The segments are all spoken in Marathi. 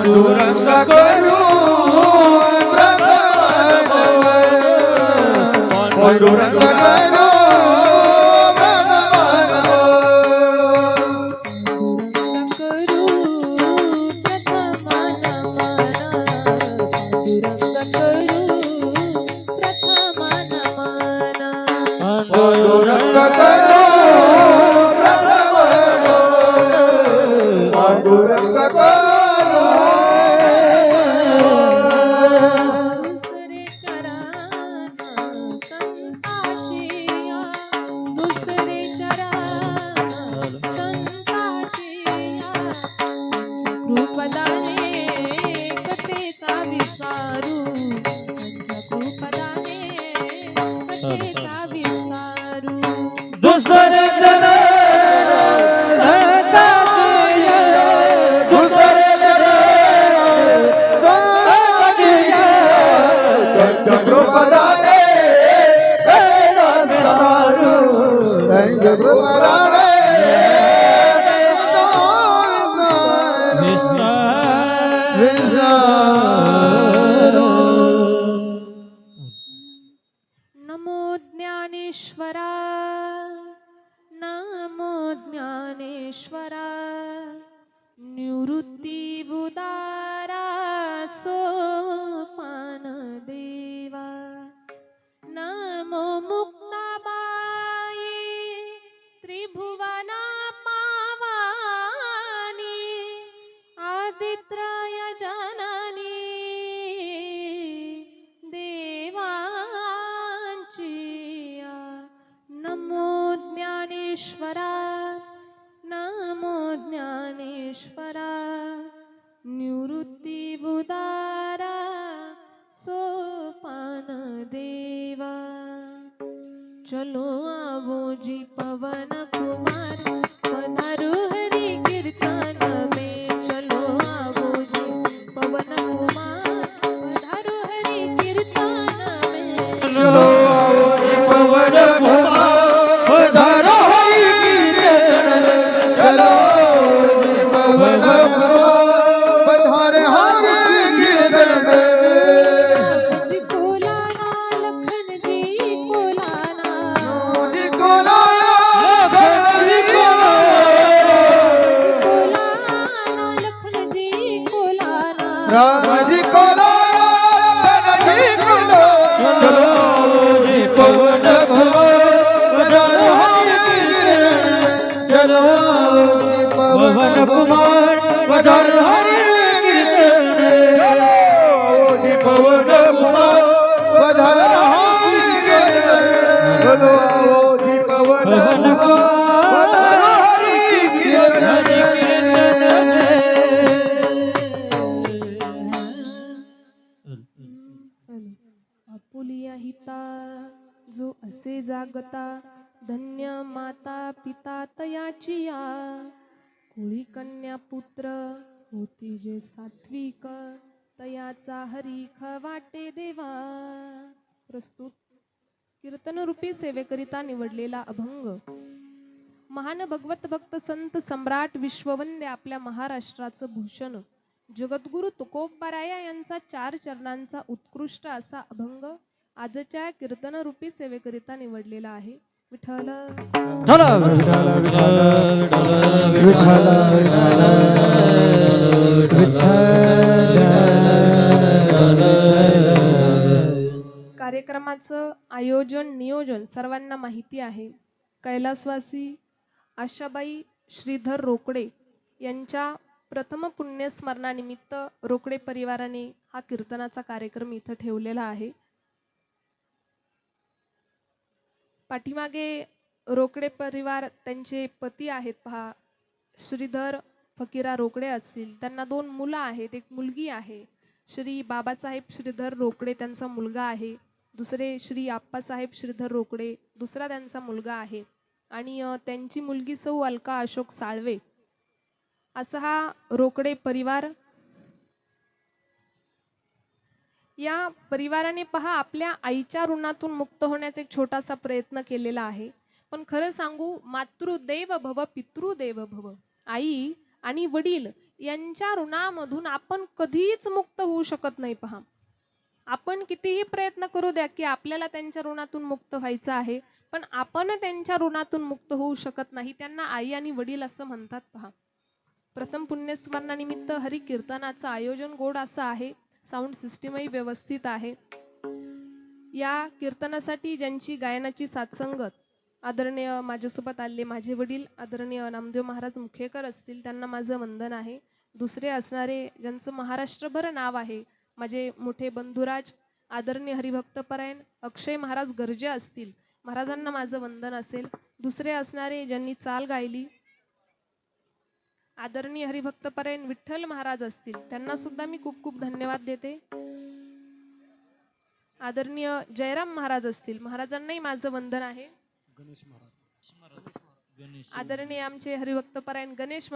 पांडुरंग करू प्रथम पांडुरंग करू नमो ज्ञानेश्वरा नमो ज्ञानेश्वरा निवृत्ती बुदारा सोपान देवा नमो मुक्ताबाई त्रिभुवना पावानी आदित्रय जननी देवांचिया नमो ज्ञानेश्वरा नमो ज्ञानेश्वरा निवृत्ती बुदारा सोपान देवा चलो आवो जी पवन कुमार पधारो हरि कीर्तन में चलो आवो जी पवन कुमार पधारो हरि कीर्तन में चलो आओ जी पवन कुमार पधारो हरि कीर्तन में चलो जी पवन कुमार पधारे हरि कीर्तन में जी कोलाना लखन जी कोलाना जी कोलाना लखन जी कोलाना लखन जी कोलाना राम जी कोलाना लखन जी कोलाना चलो जी पवन कुमार पधारो हरि कीर्तन में चलो जी पवन कुमार पधारो हरि कीर्तन में चलो जी पवन कुमार पधारो हरि कीर्तन में चलो जी पवन कुमार पधारो हरि कीर्तन आपुलिया हिता जो असे जागता धन्य माता पिता तयाचिया कुळी कन्या पुत्र होती जे सात्विक तयाचा हरीख वाटे देवा प्रस्तुत कीर्तनरूपी सेवेकरिता निवडलेला अभंग महान भगवत भक्त संत सम्राट विश्ववंद्य आपल्या महाराष्ट्राचं भूषण जगद्गुरु तुकोबाराया यांचा 4 चरणांचा उत्कृष्ट असा अभंग आजच्या कीर्तनरूपी सेवेकरिता निवडलेला आहे. विठ्ठल कार्यक्रमाचं आयोजन नियोजन सर्वांना माहिती आहे. कैलासवासी आशाबाई श्रीधर रोकडे यांच्या प्रथम पुण्यस्मरणानिमित्त रोकडे परिवाराने हा कीर्तनाचा कार्यक्रम इथं ठेवलेला आहे. पाठीमागे रोकडे परिवार त्यांचे पती आहेत पहा, श्रीधर फकीरा रोकडे असतील. त्यांना 2 मुलं आहेत, एक मुलगी आहे. श्री बाबासाहेब श्रीधर रोकडे त्यांचा मुलगा आहे. दुसरे श्री आप्पासाहेब श्रीधर रोकडे दुसरा त्यांचा मुलगा आहे. आणि त्यांची मुलगी सौ अलका अशोक साळवे. असा हा रोकडे परिवार. या परिवाराने पहा आपल्या आईच्या ऋणातून मुक्त होण्याचा एक छोटासा प्रयत्न केलेला आहे. पण खरं सांगू, मातृदेव भव पितृदेव भव, आई आणि वडील यांच्या ऋणामधून आपण कधीच मुक्त होऊ शकत नाही. पहा, आपण कितीही प्रयत्न करू द्या की आपल्याला त्यांच्या ऋणातून मुक्त व्हायचं आहे, पण आपण त्यांच्या ऋणातून मुक्त होऊ शकत नाही. त्यांना आई आणि वडील असं म्हणतात. पहा, प्रथम पुण्यस्मरणानिमित्त हरी कीर्तनाचं आयोजन गोड असं आहे. साऊंड सिस्टीमही व्यवस्थित आहे. या कीर्तनासाठी ज्यांची गायनाची साथसंगत आदरणीय माझ्यासोबत आले माझे वडील आदरणीय नामदेव महाराज मुखेकर असतील, त्यांना माझं वंदन आहे. दुसरे असणारे ज्यांचं महाराष्ट्रभर नाव आहे, माझे मोठे बंधुराज आदरणीय हरिभक्तपरायण अक्षय महाराज गर्जे असतील, महाराजांना माझं वंदन असेल. दुसरे असणारे ज्यांनी चाल गायली आदरणीय हरिभक्तपरायण विठ्ठल महाराज असतील, त्यांना सुद्धा मी खूप खूप धन्यवाद देते. आदरणीय जयराम महाराज असतील, महाराजांनाही माझं वंदन आहे. आदरणीय आमचे हरिभक्तपरायण गणेश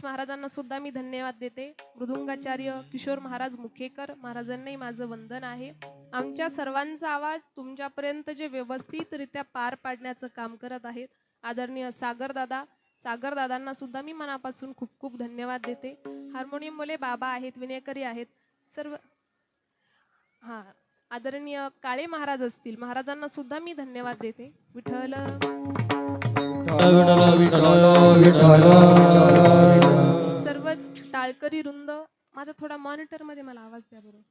महाराजांना सुद्धा मी धन्यवाद देते. मृदुंगाचार्य किशोर महाराज मुखेकर, महाराजांनाही माझं वंदन आहे. आमच्या सर्वांचा आवाज तुमच्यापर्यंत जे व्यवस्थितरित्या पार पाडण्याचं काम करत आहेत आदरणीय सागर दादांना सुद्धा मी मनापासून खूप खूप धन्यवाद देते. हार्मोनियम वाले बाबा आहेत, विनयकरी आहेत सर्व. आदरणीय काळे महाराज असतील, महाराजांना सुद्धा मी धन्यवाद देते. विठ्ठल सर्वच टाळकरी वृंद, माझा थोडा मॉनिटर मध्ये मला आवाज द्या बरोबर.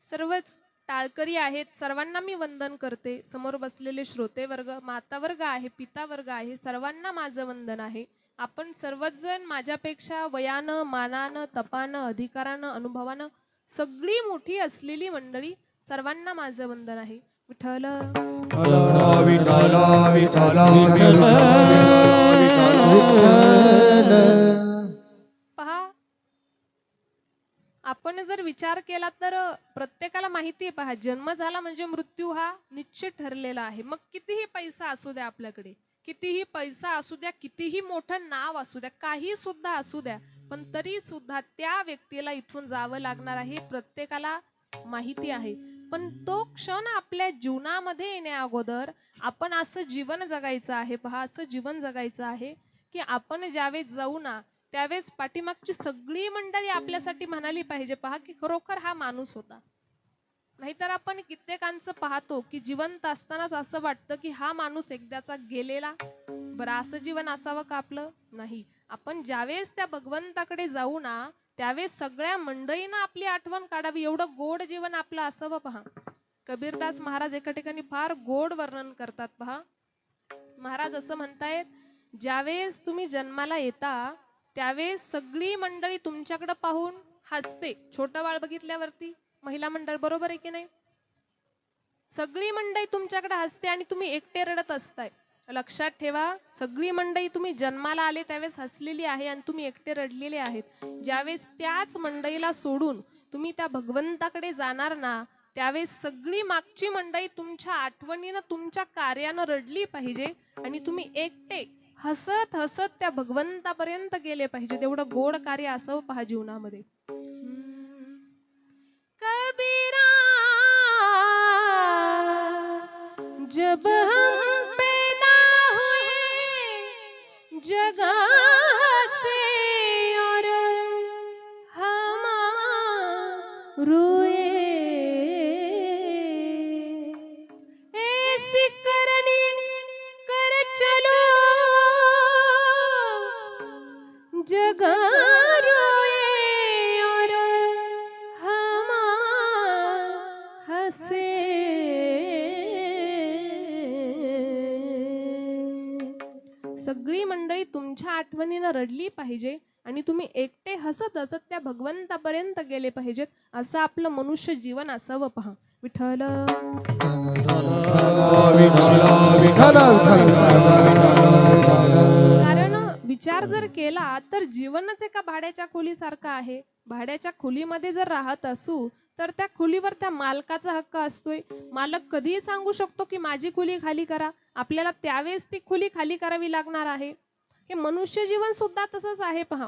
सर्वच टाळकरी आहेत, सर्वांना मी वंदन करते. समोर बसलेले श्रोते वर्ग, माता वर्ग आहे, पिता वर्ग आहे, सर्वांना माझं वंदन आहे. आपण सर्वच जण माझ्यापेक्षा वयानं, मानानं, तपानं, अधिकारानं, अनुभवानं सगळी मोठी असलेली मंडळी, सर्वांना माझं वंदन आहे. विठ्ठल पहा, आपण जर विचार केला तर प्रत्येकाला माहिती आहे. पहा, जन्म झाला म्हणजे मृत्यू हा निश्चित ठरलेला आहे. मग कितीही पैसा असू द्या आपल्याकडे, कितीही पैसा असू द्या, कितीही मोठं नाव असू द्या, काही सुद्धा असू द्या, पण तरी सुद्धा त्या व्यक्तीला इथून जावं लागणार आहे, प्रत्येकाला माहिती आहे. पण तो क्षण आपल्या जीवनामध्ये येण्या अगोदर आपण असं जीवन जगायचं आहे. पहा, असं जीवन जगायचं आहे की आपण ज्यावेळेस जाऊ ना, त्यावेळेस पाठीमागची सगळी मंडळी आपल्यासाठी म्हणाली पाहिजे, पहा की खरोखर हा माणूस होता. नाहीतर आपण कित्येकांचं पाहतो की जिवंत असतानाच असं वाटतं की हा माणूस एकदाचा गेलेला. बरं, असं जीवन असावं का आपलं? नाही. आपण ज्यावेळेस त्या भगवंताकडे जाऊ ना, त्यावेळेस सगळ्या मंडळींना आपली आठवण काढावी, एवढं गोड जीवन आपलं असावं. पहा, कबीरदास महाराज एका ठिकाणी फार गोड वर्णन करतात. पहा, महाराज असं म्हणतायत, ज्यावेळेस तुम्ही जन्माला येता त्यावेळेस सगळी मंडळी तुमच्याकडे पाहून हसते. छोटं बाळ बघितल्यावरती महिला मंडळ, बरोबर आहे की नाही? सगळी मंडळी तुमच्याकडे हसते आणि तुम्ही एकटे रडत असताय. लक्षात ठेवा, सगळी मंडळी तुम्ही जन्माला आले त्यावेळेस हसलेली आहे आणि तुम्ही एकटे रडलेले आहेत. ज्यावेळेस त्याच मंडळीला सोडून तुम्ही त्या भगवंताकडे जाणार ना, त्यावेळेस सगळी मागची मंडळी तुमच्या आठवणीनं, तुमच्या कार्यानं रडली पाहिजे आणि तुम्ही एकटे हसत हसत त्या भगवंतापर्यंत गेले पाहिजे. तेवढं गोड कार्य असावं पहा जीवनामध्ये. कबीरा जब हम पैदा हुए जगह से और हम रोए, ऐसी करनी कर चलो जगह रोए और हम हंसे. सगळी मंडळी तुमच्या आठवणीनं रडली पाहिजे आणि तुम्ही एकटे हसत हसत त्या भगवंतापर्यंत गेले पाहिजेत. असं आपलं मनुष्य जीवन असावं. पहा, विठ्ठल कारण विचार जर केला तर जीवनच एका भाड्याच्या खोलीसारखं आहे. भाड्याच्या खोलीमध्ये जर राहत असू तर त्या खोलीवर त्या मालकाचा हक्क असतोय. मालक कधीही सांगू शकतो की माझी खोली खाली करा, आपल्याला त्यावेळेस ती खोली खाली करावी लागणार आहे. हे मनुष्य जीवन सुद्धा तसंच आहे. पहा,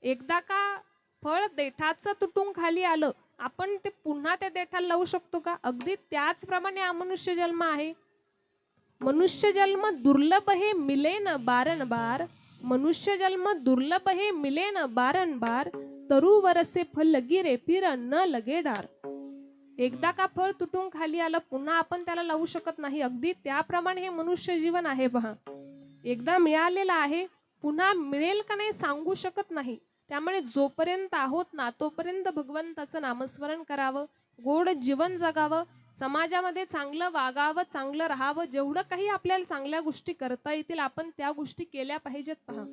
एकदा का फळ देठाचं तुटून खाली आलं, आपण ते पुन्हा त्या देठाला लावू शकतो का? अगदी त्याचप्रमाणे हा मनुष्य जन्म आहे. मनुष्य जन्म दुर्लभ हे मिले न बारंबार, मनुष्य जन्म दुर्लभ हे मिले न बारंबार, तरु वरसे फल गिरे फिर न लगे डार. एकदा का फळ तुटून खाली आलं पुन्हा आपण त्याला लावू शकत नाही. अगदी त्याप्रमाणे हे मनुष्य जीवन आहे पहा. एकदा मिळालेलं आहे, पुन्हा मिळेल का नाही सांगू शकत नाही. त्यामुळे जोपर्यंत आहोत ना तोपर्यंत भगवंताचं नामस्मरण करावं, गोड जीवन जगावं, समाजामध्ये चांगलं वागावं, चांगलं राहावं. जेवढं काही आपल्याला चांगल्या गोष्टी करता येतील आपण त्या गोष्टी केल्या पाहिजेत पहा.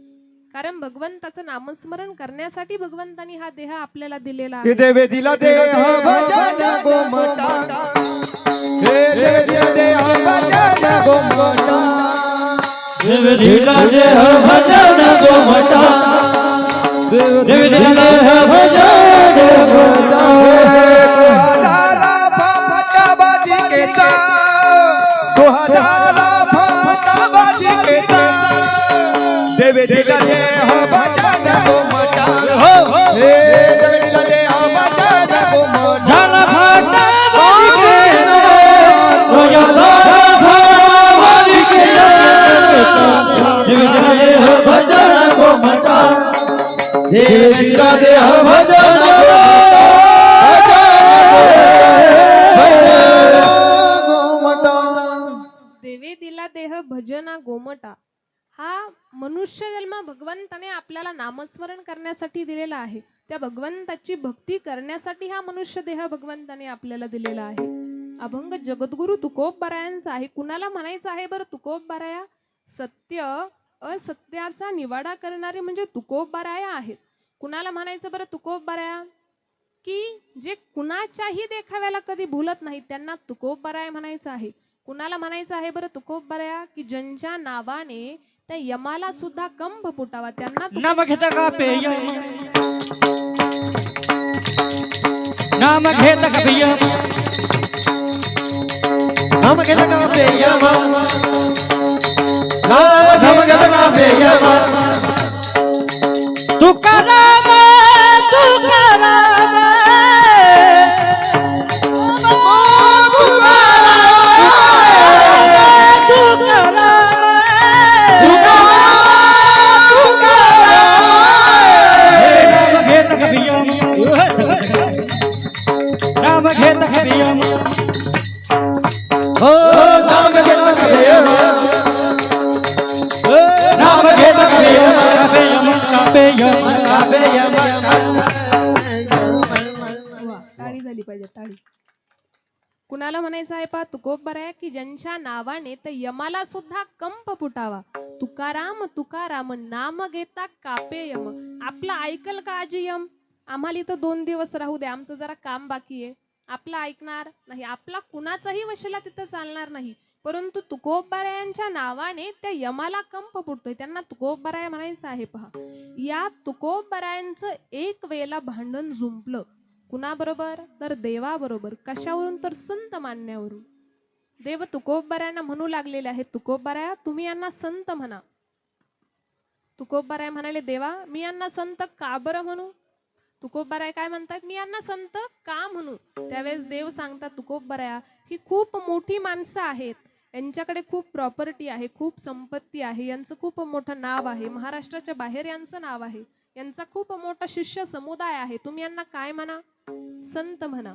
कारण भगवंताचं नामस्मरण करण्यासाठी भगवंतानी हा देह आपल्याला दिलेला आहे. देवे दिला देह भजन गोमटा, देवे दिला देह भजन गोमटा, देवे दिला देह भजन गोमटा, देवे दिला देह भजन गोमटा. झाला फाटा बाजिकेचा, झाला फाटा बाजिकेचा, देवे दिला देह भजन गोमटा, देवे दिला देह भजन गोमटा. झाला फाटा बाजिकेचा, बाजिकेचा, देवे दिला देह भजन गोमटा, देवे दिला देह भजन देवे दिला देह भजना गोमटा. हा मनुष्य जन्म भगवंताने आपल्याला नामस्मरण करण्यासाठी दिलेला आहे. त्या भगवंताची भक्ती करण्यासाठी हा मनुष्य देह भगवंताने आपल्याला दिलेला आहे. अभंग जगद्गुरु तुकोबरायांचा आहे. कुणाला म्हणायचं आहे बरं तुकोबराया? सत्य असत्याचा निवाडा करणारे म्हणजे तुकोबराया आहेत. कुणाला म्हणायचं बरं तुकोबराया? की जे कुणाच्याही देखाव्याला कधी भूलत नाही त्यांना तुकोबराया म्हणायचं आहे. कुणाला म्हणायचं आहे बरं तुकोबराया? की ज्यांच्या नावाने त्या यमाला सुद्धा कंभ फुटावा त्यांना नाम घेता का पेय, नाम घेता का पेय, नाम घेता का पेय, नाम घेता का पेय. तुकाराम तुकाराम नाम घेता का पेय, हो नाम घेता का पेय, नाम घेता का पेय, पेय पेय. टाळी झाली पाहिजे टाळी. कुणाला म्हणायचं आहे पा तुकोबराया? की ज्यांच्या नावाने तर यमाला सुद्धा कंप फुटावा. तुकाराम तुकाराम नाम घेता कापे यम. आपलं ऐकल का आजी यम? आम्हाला इथं 2 दिवस राहू दे, आमचं जरा काम बाकी आहे. आपलं ऐकणार नाही, आपला कुणाचाही वशिला तिथं चालणार नाही. परंतु तुकोबरायांच्या नावाने त्या यमाला कंप फुटतोय, त्यांना तुकोबराया म्हणायचं आहे पहा. या तुकोबरायांचं एक वेळेला भांडण जुंपलं. कुणाबरोबर? तर देवाबरोबर. कशावरून? तर संत मानण्यावरून. देव तुकोबरायांना म्हणू लागलेले आहेत, तुकोबराया तुम्ही यांना संत म्हणा. तुकोबराय म्हणाले, देवा मी यांना संत का बरं म्हणू? तुकोबराय काय म्हणतात? मी यांना संत का म्हणू? त्यावेळेस देव सांगतात, तुकोबराया ही खूप मोठी माणसं आहेत, यांच्याकडे खूप प्रॉपर्टी आहे, खूप संपत्ती आहे, यांचं खूप मोठं नाव आहे, महाराष्ट्राच्या बाहेर यांचं नाव आहे, यांचा खूप मोठा शिष्य समुदाय आहे, तुम्ही यांना काय म्हणा? संत म्हणा.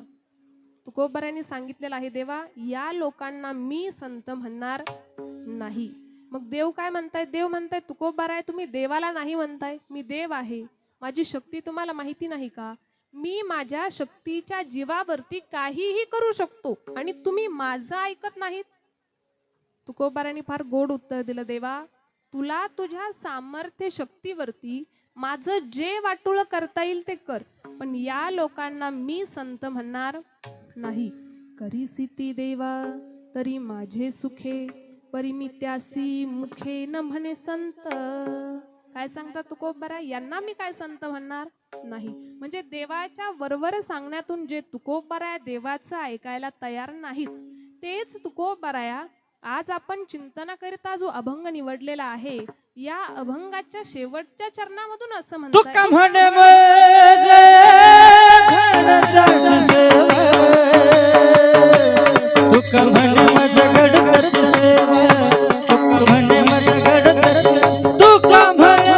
तुकोबरायांनी सांगितलेलं आहे, देवा या लोकांना मी संत म्हणणार नाही. मग देव काय म्हणतायत? देव म्हणतायत, तुकोबराय तुम्ही देवाला नाही म्हणताय, मी देव आहे, माझी शक्ती तुम्हाला माहिती नाही का? मी माझ्या शक्तीच्या जीवावरती काहीही करू शकतो आणि तुम्ही माझं ऐकत नाहीत. तुकोबरायांनी फार गोड उत्तर दिलं, देवा तुला तुझ्या सामर्थ्य शक्तीवरती माझं जे वाटोळं करता येईल ते कर, पण या लोकांना मी संत म्हणणार नाही. करीसिती देवा तरी माझे सुखे, परी मी त्यासी मुखे न म्हणे संत. काय सांगतात तुकोबराय? यांना मी काय संत म्हणणार नाही. म्हणजे देवाच्या वरवर सांगण्यातून जे तुकोबराया देवाचं ऐकायला तयार नाहीत, तेच तुकोबराया आज आपण चिंतनाकरिता जो अभंग निवडलेला आहे, या अभंगाच्या शेवटच्या चरणामधून असं म्हणतात, तुका म्हणे तुका म्हणे मजगड करची सेवा, तुका म्हणे मजगड करची, तुका म्हणे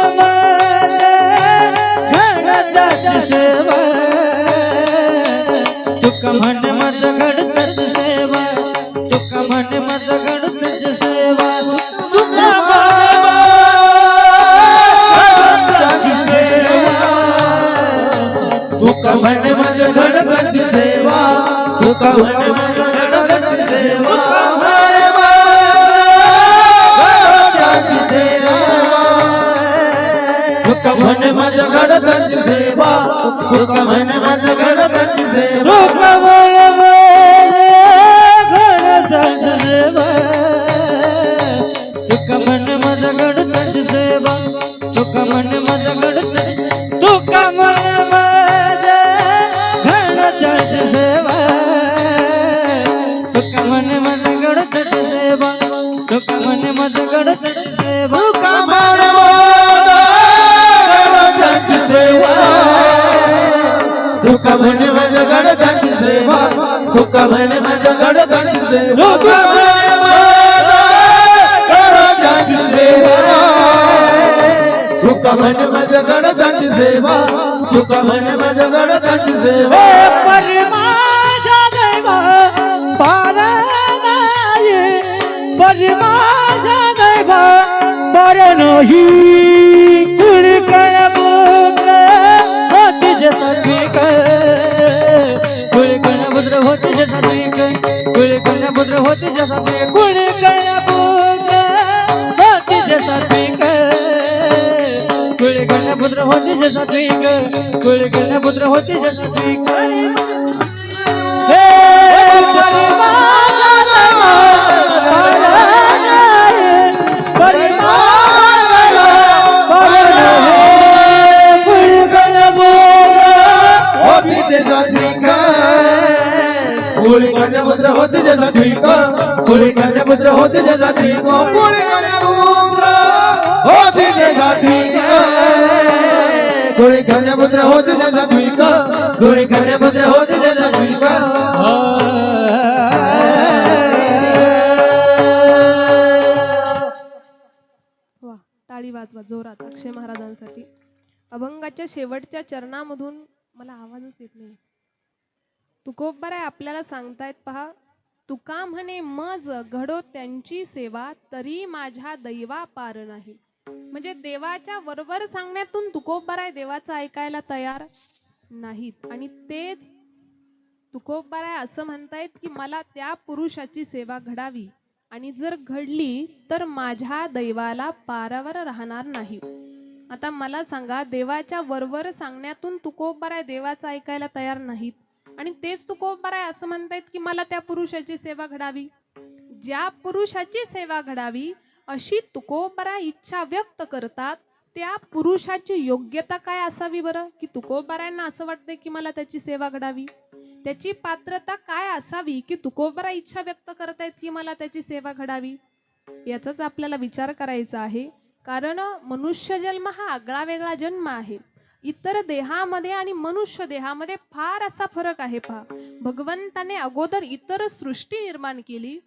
तुका म्हणे माझ्या गणपती सेवा म्हणे माझ्या सेवा तुका म्हणे माझ्या गणपती सेवा तुका म्हणे माझ्या गणपती सेवा तुका म्हणे माझ्या गणपती सेवा तुका म्हणे माझ्या गणपती तुका म्हणे माझ्या गणपती सेवा तुका म्हणे माझ्या गणपती सेवा तुका म्हणे माझ्या गणपती सेवा तुका म्हणे माझ्या गणपती सेवा तुका म्हणे माझ्या गणपती सेवा तुका म्हणे माझ्या गणपती सेवा तुका म्हणे माझ्या गणपती सेवा तुका म्हणे माझ्या गणपती सेवा तुका म्हणे माझ्या गणपती सेवा परी माझ्या दैवा पार नाही परी माझ्या दैवा पार नाही कुणी काय पुत्र होती जसा ठीक कुणी काय पुत्र होती जसा ठीक कुणी काय पुत्र होती जसा ठीक कुणी काय पुत्र होती जसा ठीक कुणी काय पुत्र होती जसा ठीक कुणी काय पुत्र होती जसा ठीक हे परी माझ्या दैवा पार नाही परी माझ्या पार नाही कुणी काय होती त्याचा द्विका कोळी कन्यापुत्र होते त्याचा द्विका कोळी कन्यापुत्र होते त्याचा द्विका कोळी कन्यापुत्र होते त्याचा द्विका कोळी कन्यापुत्र होते त्याचा द्विका कोळी कन्यापुत्र होते त्याचा द्विका वा टाळी वाजवा जोरात अक्षय महाराजांसाठी. अभंगाच्या शेवटच्या चरणामधून मला आवाजच येत नाही. तुकोबराय आपल्याला सांगतायत पहा, तुका म्हणे मज घडो त्यांची सेवा तरी माझ्या दैवा पार नाही. म्हणजे देवाच्या वरवर सांगण्यातून तुकोबराय देवाचं ऐकायला तयार नाहीत. आणि तेच तुकोबराय असं म्हणतायत की मला त्या पुरुषाची सेवा घडावी आणि जर घडली तर माझ्या दैवाला पारावर राहणार नाही. आता मला सांगा, देवाच्या वरवर सांगण्यातून तुकोबराय देवाचं ऐकायला तयार नाहीत आणि तेच तुकोबराय असं म्हणतायत की मला त्या पुरुषाची सेवा घडावी. ज्या पुरुषाची सेवा घडावी अशी तुकोबराय इच्छा व्यक्त करतात, त्या पुरुषाची योग्यता काय असावी बरं, की तुकोबरायांना असं वाटतंय की मला त्याची सेवा घडावी. त्याची पात्रता काय असावी की तुकोबराय इच्छा व्यक्त करतायत की मला त्याची सेवा घडावी. याचाच आपल्याला विचार करायचा आहे. कारण मनुष्य जन्म हा आगळा वेगळा जन्म आहे. इतर देहामध्ये आणि मनुष्य देहामध्ये फार असा फरक आहे. पहा, भगवंताने अगोदर इतर सृष्टी निर्माण केली,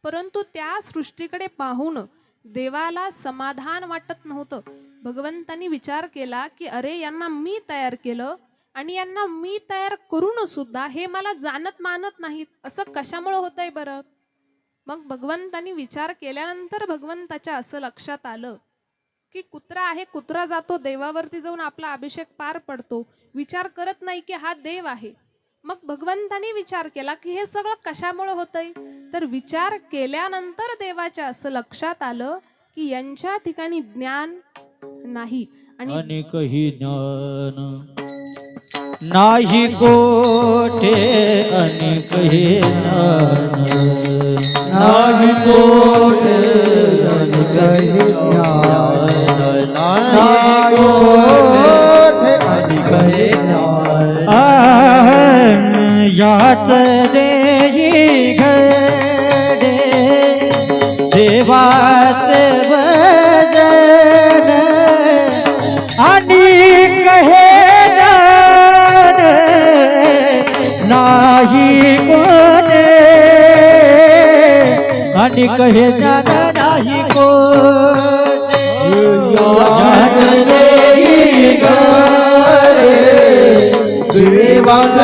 परंतु त्या सृष्टीकडे पाहून देवाला समाधान वाटत नव्हतं. भगवंतानी विचार केला की अरे यांना मी तयार केलं आणि यांना मी तयार करून सुद्धा हे मला जाणत मानत नाहीत, असं कशामुळे होतंय बरं. मग भगवंतानी विचार केल्यानंतर भगवंताच्या असं लक्षात आलं की कुत्रा आहे, कुत्रा जातो देवावरती जाऊन आपला अभिषेक पार पडतो, विचार करत नाही की हा देव आहे. मग भगवंतानी विचार केला की हे सगळं कशामुळे होतंय. तर विचार केल्यानंतर देवाच्या असं लक्षात आलं की यांच्या ठिकाणी ज्ञान नाही आणि अनेकही ज्ञान नाही कोठे अनेकही ज्ञान नाही कोठे अनेकही ज्ञान नाही कोठे अनेकही ज्ञान यात देही घडे देवात वजन आणि कहे ज्ञान नाही कोठे आणि कहे ज्ञान नाही कोठे यात देही घडे देवात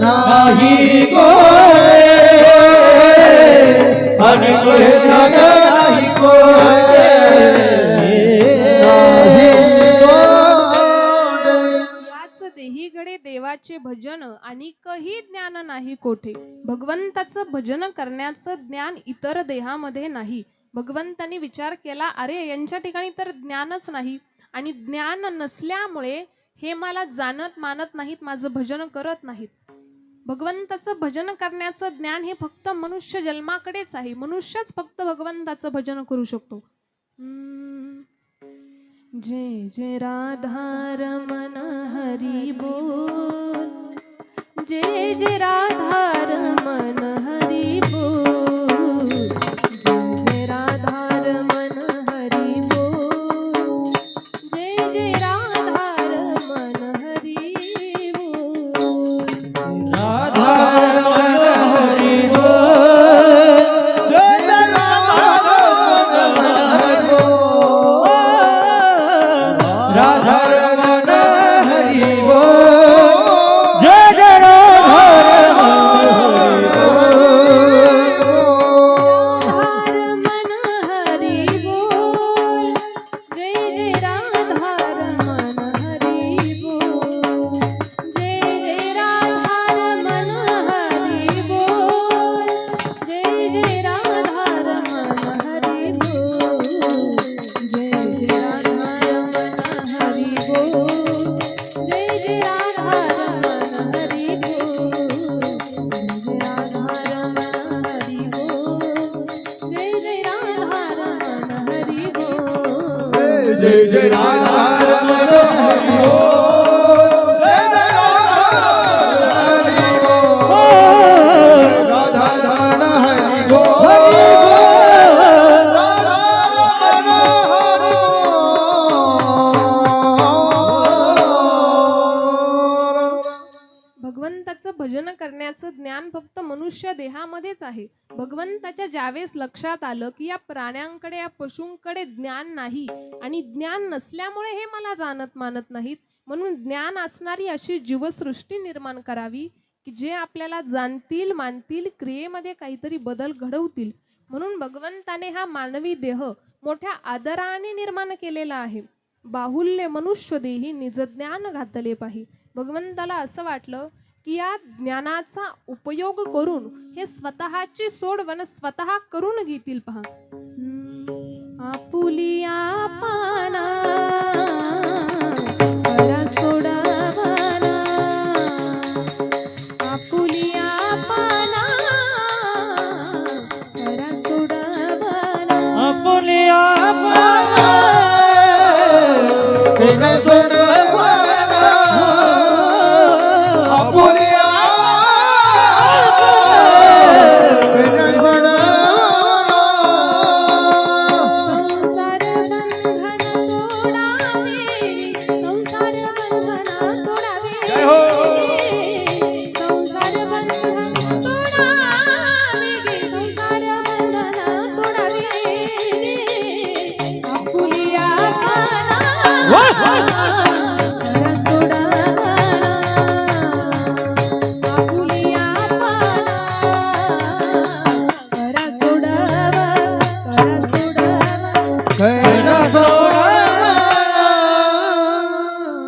नाही कोठे अनेकही ज्ञान नाही कोठे तेही घडे देवाचे भजन आणि काही ज्ञान नाही कोठे. भगवंताचं भजन करण्याचं ज्ञान इतर देहामध्ये नाही. भगवंतांनी विचार केला, अरे यांच्या ठिकाणी तर ज्ञानच नाही आणि ज्ञान नसल्यामुळे हे मला जाणत मानत नाहीत, माझं भजन करत नाहीत. भगवंताचं भजन करण्याचं ज्ञान हे फक्त मनुष्य जन्माकडेच आहे. मनुष्यच फक्त भगवंताचं भजन करू शकतो. जय जय राधा रमण हरी बोल, जय जय राधा रमण हरी बोल, जय जय राधा रमण हरी बोल, जय जय राधा रमण हरी बोल. राधा रमण हरी बोल, जय जय राधा रमण हरी बोल. राधा रमण हरी बोल, जय जय राधा रमण हरी बोल. जय जय राधा रमण हरी बोल, जय जय राधा हरी बोल. राधा रमण हरी बोल, राधा रमण हरी बोल. भगवंताचं भजन करण्याचं ज्ञान फक्त मनुष्य देहामध्येच आहे. भगवंताच्या ज्यावेळेस लक्षात आलं की या प्राण्यांकडे, या पशूंकडे ज्ञान नाही आणि ज्ञान नसल्यामुळे हे मला जाणत मानत नाहीत, म्हणून ज्ञान असणारी अशी जीवसृष्टी निर्माण करावी की जे आपल्याला जाणतील, मानतील, क्रियेमध्ये काहीतरी बदल घडवतील. म्हणून भगवंताने हा मानवी देह मोठ्या आदराने निर्माण केलेला आहे. बाहुल्य मनुष्य देही निज ज्ञान घातले पाहि. भगवंताला असं वाटलं की या ज्ञानाचा उपयोग करून हे स्वतःची सोडवण स्वतः करून घेतील. पहा, आपुलिया पाना करा सोडवना, आपुलिया पाना करा सोडवना, आपुलिया बिना सोडवना, आपुलिया बिना सोडवना. संसार बंधन तोडावे, संसार बंधन तोडावे, जय हो. संसार बंधन तोडावे, संसार बंधन तोडावे, आपुलिया पाना करा सोडवना, आपुलिया पाना करा सोडवना, करा सोडवना. कैला सोडवना.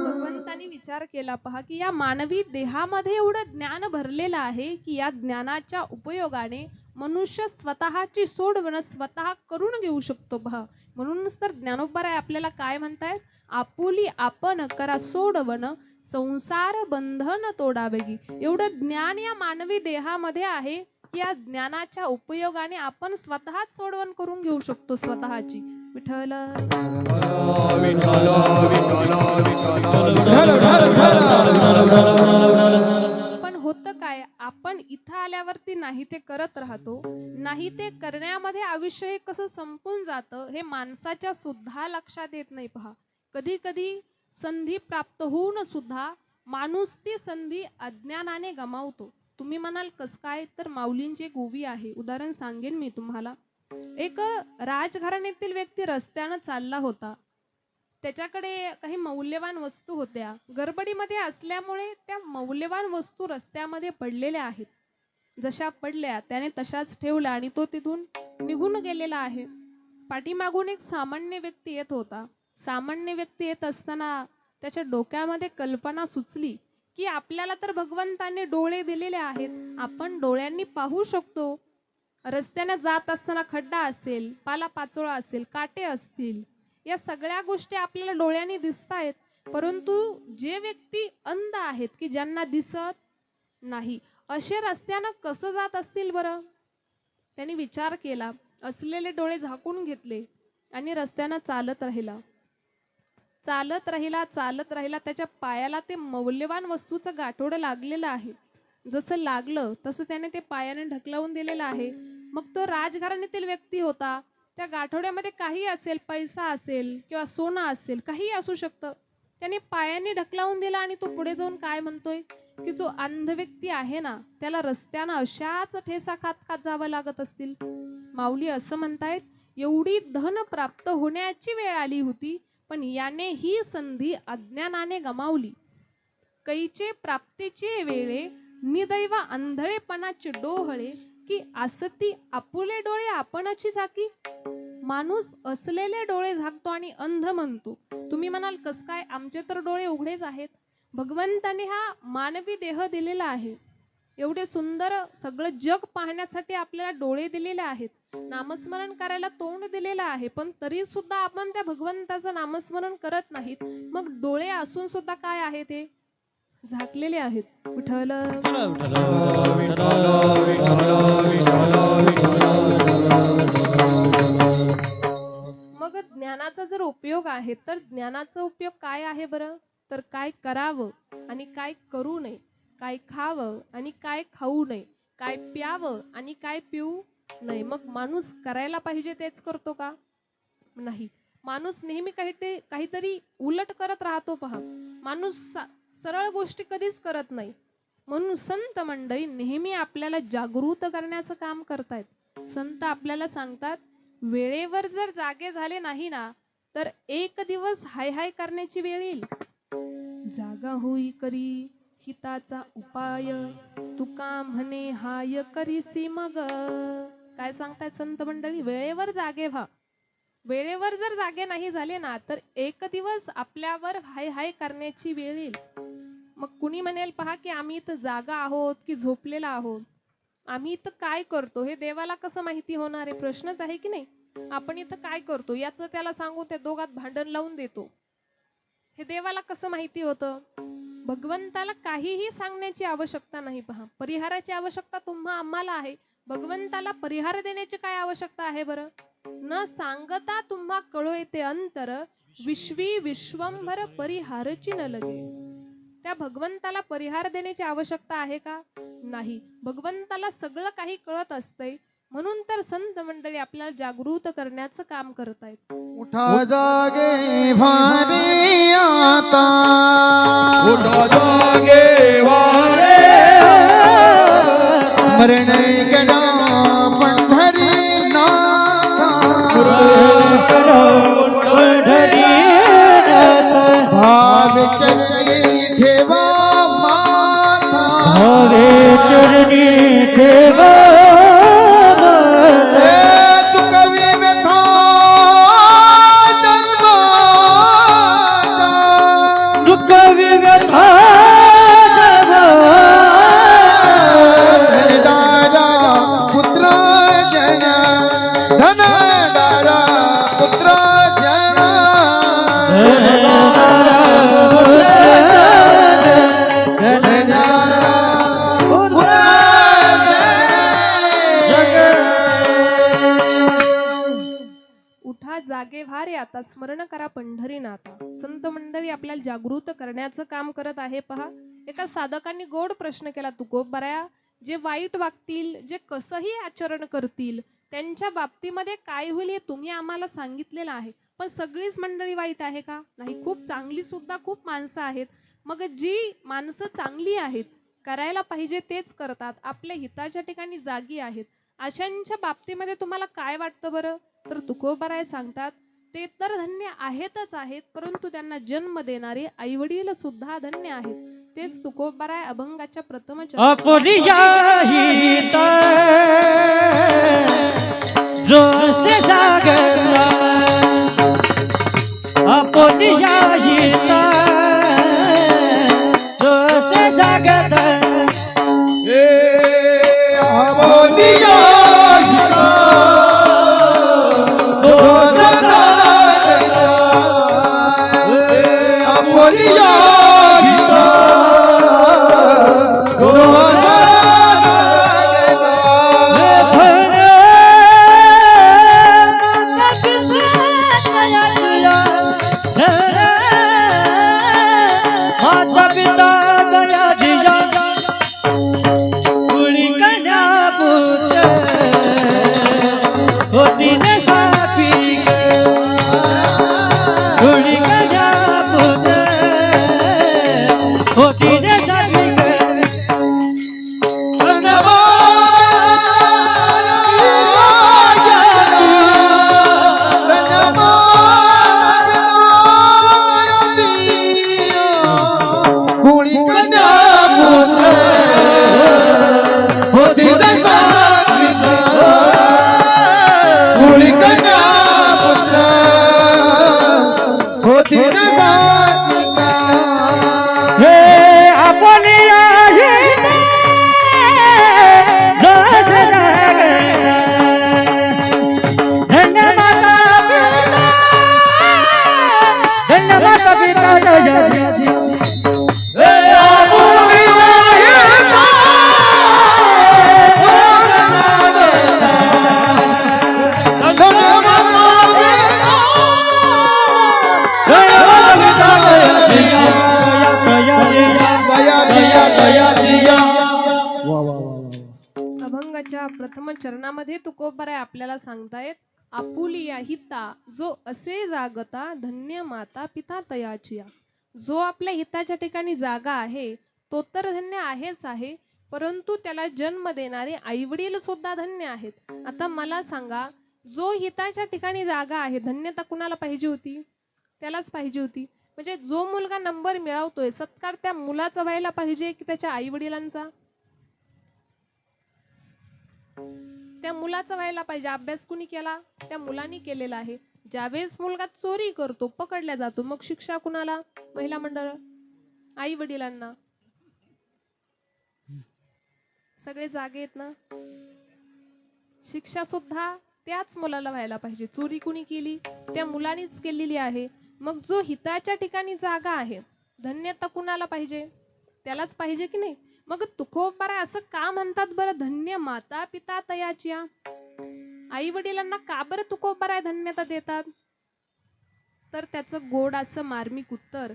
भगवंतांनी विचार केला, पहा की या मानवी देहामध्ये एवढं ज्ञान भरलेलं आहे की या ज्ञानाच्या उपयोगाने मनुष्य स्वतःची सोडवण स्वतः करून घेऊ शकतो. पहा, म्हणूनच तर ज्ञानोबराय आपल्याला काय म्हणतायत, आपुली आपण करा सोडवण, संसार बंधन तोडावेगी. एवढं ज्ञान या मानवी देहामध्ये आहे की या ज्ञानाच्या उपयोगाने आपण स्वतःच सोडवण करून घेऊ शकतो स्वतःची. विठ्ठल पण होतं काय, आपण इथं आल्यावरती नाही ते करत राहतो, नाही ते करण्यामध्ये आयुष्य हे कसं संपून जातं हे माणसाच्या सुद्धा लक्षात येत नाही. पहा, कधी कधी संधी प्राप्त होऊन सुद्धा माणूस ती संधी अज्ञानाने गमावतो. तुम्ही म्हणाल कस काय, तर माऊलींची एक ओवी आहे, उदाहरण सांगेन मी तुम्हाला. एक राजघराण्यातील व्यक्ती रस्त्यानं चालला होता. त्याच्याकडे काही मौल्यवान वस्तू होत्या. गडबडीमध्ये असल्यामुळे त्या मौल्यवान वस्तू रस्त्यामध्ये पडलेल्या आहेत. जशा पडल्या त्याने तशाच ठेवल्या आणि तो तिथून निघून गेलेला आहे. पाठीमागून एक सामान्य व्यक्ती येत होता. सामान्य व्यक्ती येत असताना त्याच्या डोक्यामध्ये कल्पना सुचली की आपल्याला तर भगवंताने डोळे दिलेले आहेत, आपण डोळ्यांनी पाहू शकतो. रस्त्याने जात असताना खड्डा असेल, पालापाचोळा असेल, काटे असतील, या सगळ्या गोष्टी आपल्याला डोळ्यांनी दिसत आहेत. परंतु जे व्यक्ती अंध आहेत की ज्यांना दिसत नाही, असे रस्त्यानं कसं जात असतील बरं? त्यांनी विचार केला, असलेले डोळे झाकून घेतले आणि रस्त्यानं चालत राहिला. चालत राहिला. त्याच्या पायाला ते मौल्यवान वस्तूचं गाठोडं लागलेलं आहे. जसं लागलं तसं त्याने ते पायाने ढकलवून दिलेलं आहे. मग तो राजघराण्यातील व्यक्ती होता. त्या गाठोड्यामध्ये काही असेल, पैसा असेल किंवा सोनं असेल, काही असू शकतं. त्याने पायाने ढकलावून दिला आणि तो पुढे जाऊन काय म्हणतोय की जो अंध व्यक्ती आहे ना, त्याला रस्त्यानं अशाच ठेसा खात जावं लागत असतील. माऊली असं म्हणतायत, एवढी धन प्राप्त होण्याची वेळ आली होती, पण याने ही संधी अज्ञानाने गमावली. कैचे प्राप्तीचे वेळे निदैव आंधळेपणाचे डोहळे, की असती आपुले डोळे आपणची झाकी. माणूस असलेले डोळे झाकतो आणि अंध म्हणतो. तुम्ही म्हणाल कस काय, आमचे तर डोळे उघडेच आहेत. भगवंताने हा मानवी देह दिलेला आहे, एवढे सुंदर सगळं जग पाहण्यासाठी आपल्याला डोळे दिलेले आहेत, नामस्मरण करायला तोंड दिलेलं आहे, पण तरी सुद्धा आपण त्या भगवंताचं नामस्मरण करत नाहीत. मग डोळे असून सुद्धा काय आहे ते झाकलेले आहेत. विठ्ठल मग ज्ञानाचा जर उपयोग आहे तर ज्ञानाचा उपयोग काय आहे बरं? तर काय करावं आणि काय करू नये, काय खावं आणि काय खाऊ नये, काय प्यावं आणि काय पिऊ नये. मग माणूस करायला पाहिजे तेच करतो का? नाही. माणूस नेहमी काहीतरी उलट करत राहतो. पहा, माणूस सरळ गोष्टी कधीच करत नाही. म्हणून संत मंडळी नेहमी आपल्याला जागृत करण्याचं काम करतायत. संत आपल्याला सांगतात, वेळेवर जर जागे झाले नाही ना, तर एक दिवस हाय हाय करण्याची वेळ येईल. जागा होई करी हिताचा उपाय, तुका म्हणे हाय करीसी मग. काय सांगतायत संत मंडळी? वेळेवर जागे व्हा. वेळेवर जर जागे नाही झाले ना, तर एक दिवस आपल्यावर हाय हाय करण्याची वेळ येईल. मग कुणी म्हणेल, पहा की आम्ही इथं जागा आहोत की झोपलेला आहोत, आम्ही इथं काय करतो हे देवाला कसं माहिती होणार आहे? प्रश्नच आहे की नाही. आपण इथं काय करतो याचं त्याला सांगू, त्या दोघात भांडण लावून देतो, हे देवाला कसं माहिती होतं? भगवंताला काहीही सांगण्याची आवश्यकता नाही. पहा, परिहाराची आवश्यकता तुम्हा आम्हाला आहे, भगवंताला परिहार देण्याची काय आवश्यकता आहे बरं? न सांगता तुम्हा कळो येते अंतर, विश्वी विश्वंभर परिहारची न लगे. त्या भगवंताला परिहार देण्याची आवश्यकता आहे का? नाही. भगवंताला सगळं काही कळत असतंय. म्हणून तर संत मंडळी आपल्याला जागृत करण्याचं काम करत आहेत. उठा जागे भारी आता, उठा जागे वारे, स्मरण करा पंढरी नाथा, भाव चरणी ठेवा माथा, चरणी ठेवा जागे भारे आता, स्मरण करा पंढरीनाथा. संत मंडळी आपल्याला जागृत करण्याचं काम करत आहे. पहा, एका साधकांनी गोड प्रश्न केला, तुकोबराया, जे वाईट वागतील, जे कसंही आचरण करतील, त्यांच्या बाबतीमध्ये काय होईल हे तुम्ही आम्हाला सांगितलेलं आहे, पण सगळीच मंडळी वाईट आहे का? नाही, खूप चांगली सुद्धा खूप माणसं आहेत. मग जी माणसं चांगली आहेत, करायला पाहिजे तेच करतात, आपल्या हिताच्या ठिकाणी जागी आहेत, अशांच्या बाबतीमध्ये तुम्हाला काय वाटतं बरं? तर तुकोबराय सांगतात, ते तर धन्य आहेतच आहेत, परंतु त्यांना जन्म देणारे आई वडील सुद्धा धन्य आहेत. तेच तुकोबराय अभंगाच्या प्रथम जोसे जागता, आपण प्रथम चरणामध्ये तुकोबाराय आपल्याला सांगतायत, आपुलिया हिता जो असे जागता धन्य माता पिता तयाचिया. जो आपल्या हिताच्या ठिकाणी जागा आहे तो तर धन्य आहेच आहे, परंतु त्याला जन्म देणारे आई वडील सुद्धा धन्य आहेत. आता मला सांगा, जो हिताच्या ठिकाणी जागा आहे, धन्यता कुणाला पाहिजे होती? त्यालाच पाहिजे होती. म्हणजे जो मुलगा नंबर मिळवतोय, सत्कार त्या मुलाचा व्हायला पाहिजे की त्याच्या आई वडिलांचा? त्या मुलाचा व्हायला पाहिजे. अभ्यास कुणी केला? त्या मुलांनी केलेला आहे. ज्यावेळेस मुलगा चोरी करतो, पकडला जातो, मग शिक्षा कुणाला? महिला मंडळ, आई वडिलांना. सगळे जागे आहेत ना? शिक्षा सुद्धा त्याच मुलाला व्हायला पाहिजे. चोरी कुणी केली? त्या मुलानीच केलेली आहे. मग जो हिताच्या ठिकाणी जागा आहे, धन्यता कुणाला पाहिजे? त्यालाच पाहिजे की नाही? मग तुकोबाराय असं का म्हणतात बरं, धन्य माता पिता तयाचिया? आई वडिलांना का बरं तुकोबाराय धन्यता देतात? तर त्याचं गोड असं मार्मिक उत्तर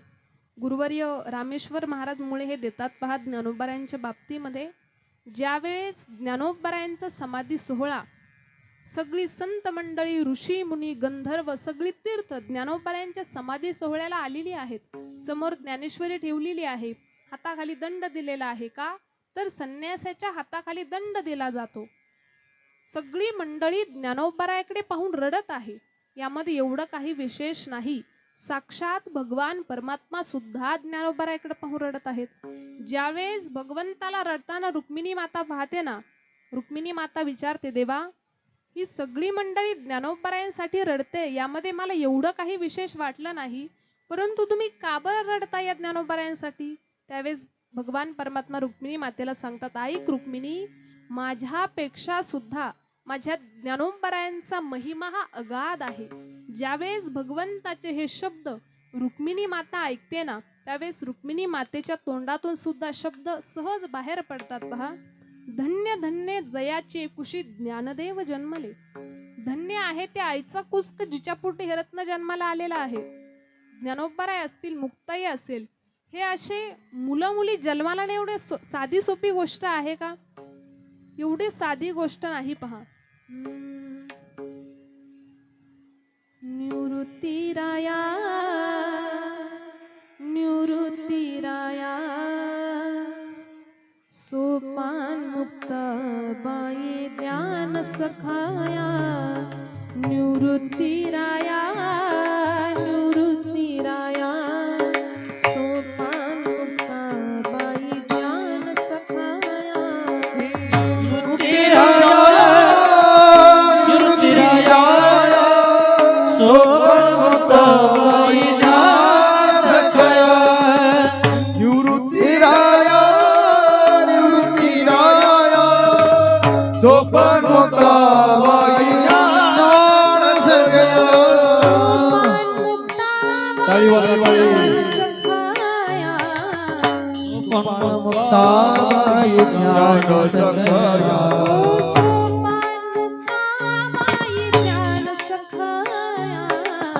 गुरुवर्य रामेश्वर महाराज मुळे हे देतात. पहा, ज्ञानोबारायांच्या बाबतीमध्ये ज्यावेळेस ज्ञानोबारायांचा समाधी सोहळा, सगळी संत मंडळी, ऋषी मुनी, गंधर्व, सगळी तीर्थ ज्ञानोबारायांच्या समाधी सोहळ्याला आलेली आहेत. समोर ज्ञानेश्वरी ठेवलेली आहे, हाताखाली दंड दिलेला आहे. का तर संन्यासाच्या हाताखाली दंड दिला जातो. सगळी मंडळी ज्ञानोबारायाकडे पाहून रडत आहे. यामध्ये एवढं काही विशेष नाही. साक्षात भगवान परमात्मा सुद्धा ज्ञानोबारायाकडे पाहून रडत आहेत. ज्यावेळेस भगवंताला रडताना रुक्मिणी माता पाहते ना, रुक्मिणी माता विचारते, देवा ही सगळी मंडळी ज्ञानोबारायांसाठी रडते, यामध्ये मला एवढं काही विशेष वाटलं नाही, परंतु तुम्ही का बरं रडता या ज्ञानोबारायांसाठी? त्यावेळेस भगवान परमात्मा रुक्मिणी मातेला सांगतात, ऐक रुक्मिणी, माझ्यापेक्षा सुद्धा माझ्या ज्ञानोबारायांचा महिमा हा अगाध आहे. ज्यावेळेस भगवंताचे हे शब्द रुक्मिणी माता ऐकते ना, त्यावेळेस रुक्मिणी मातेच्या तोंडातून सुद्धा शब्द सहज बाहेर पडतात. पहा, धन्य धन्य जयाचे कुशी ज्ञानदेव जन्मले. धन्य आहे ते आईचा कुस्क जिच्या पोटी हे रत्न जन्माला आलेला आहे. ज्ञानोबाराय असतील, मुक्ताई असेल, हे असे मुलं मुली जन्माला एवढे साधी सोपी गोष्ट आहे का? एवढी साधी गोष्ट नाही. पहा, निवृत्तीराया निवृत्तीराया सोपान मुक्ताबाई ज्ञान सखाया. निवृत्तीराया निवृत्तीराया सोपान मुक्ताबाई ज्ञान सखाया. सोपान मुक्ताबाई ज्ञान सखाया. ताली वाजवा. सोपान मुक्ताबाई ज्ञान सखाया.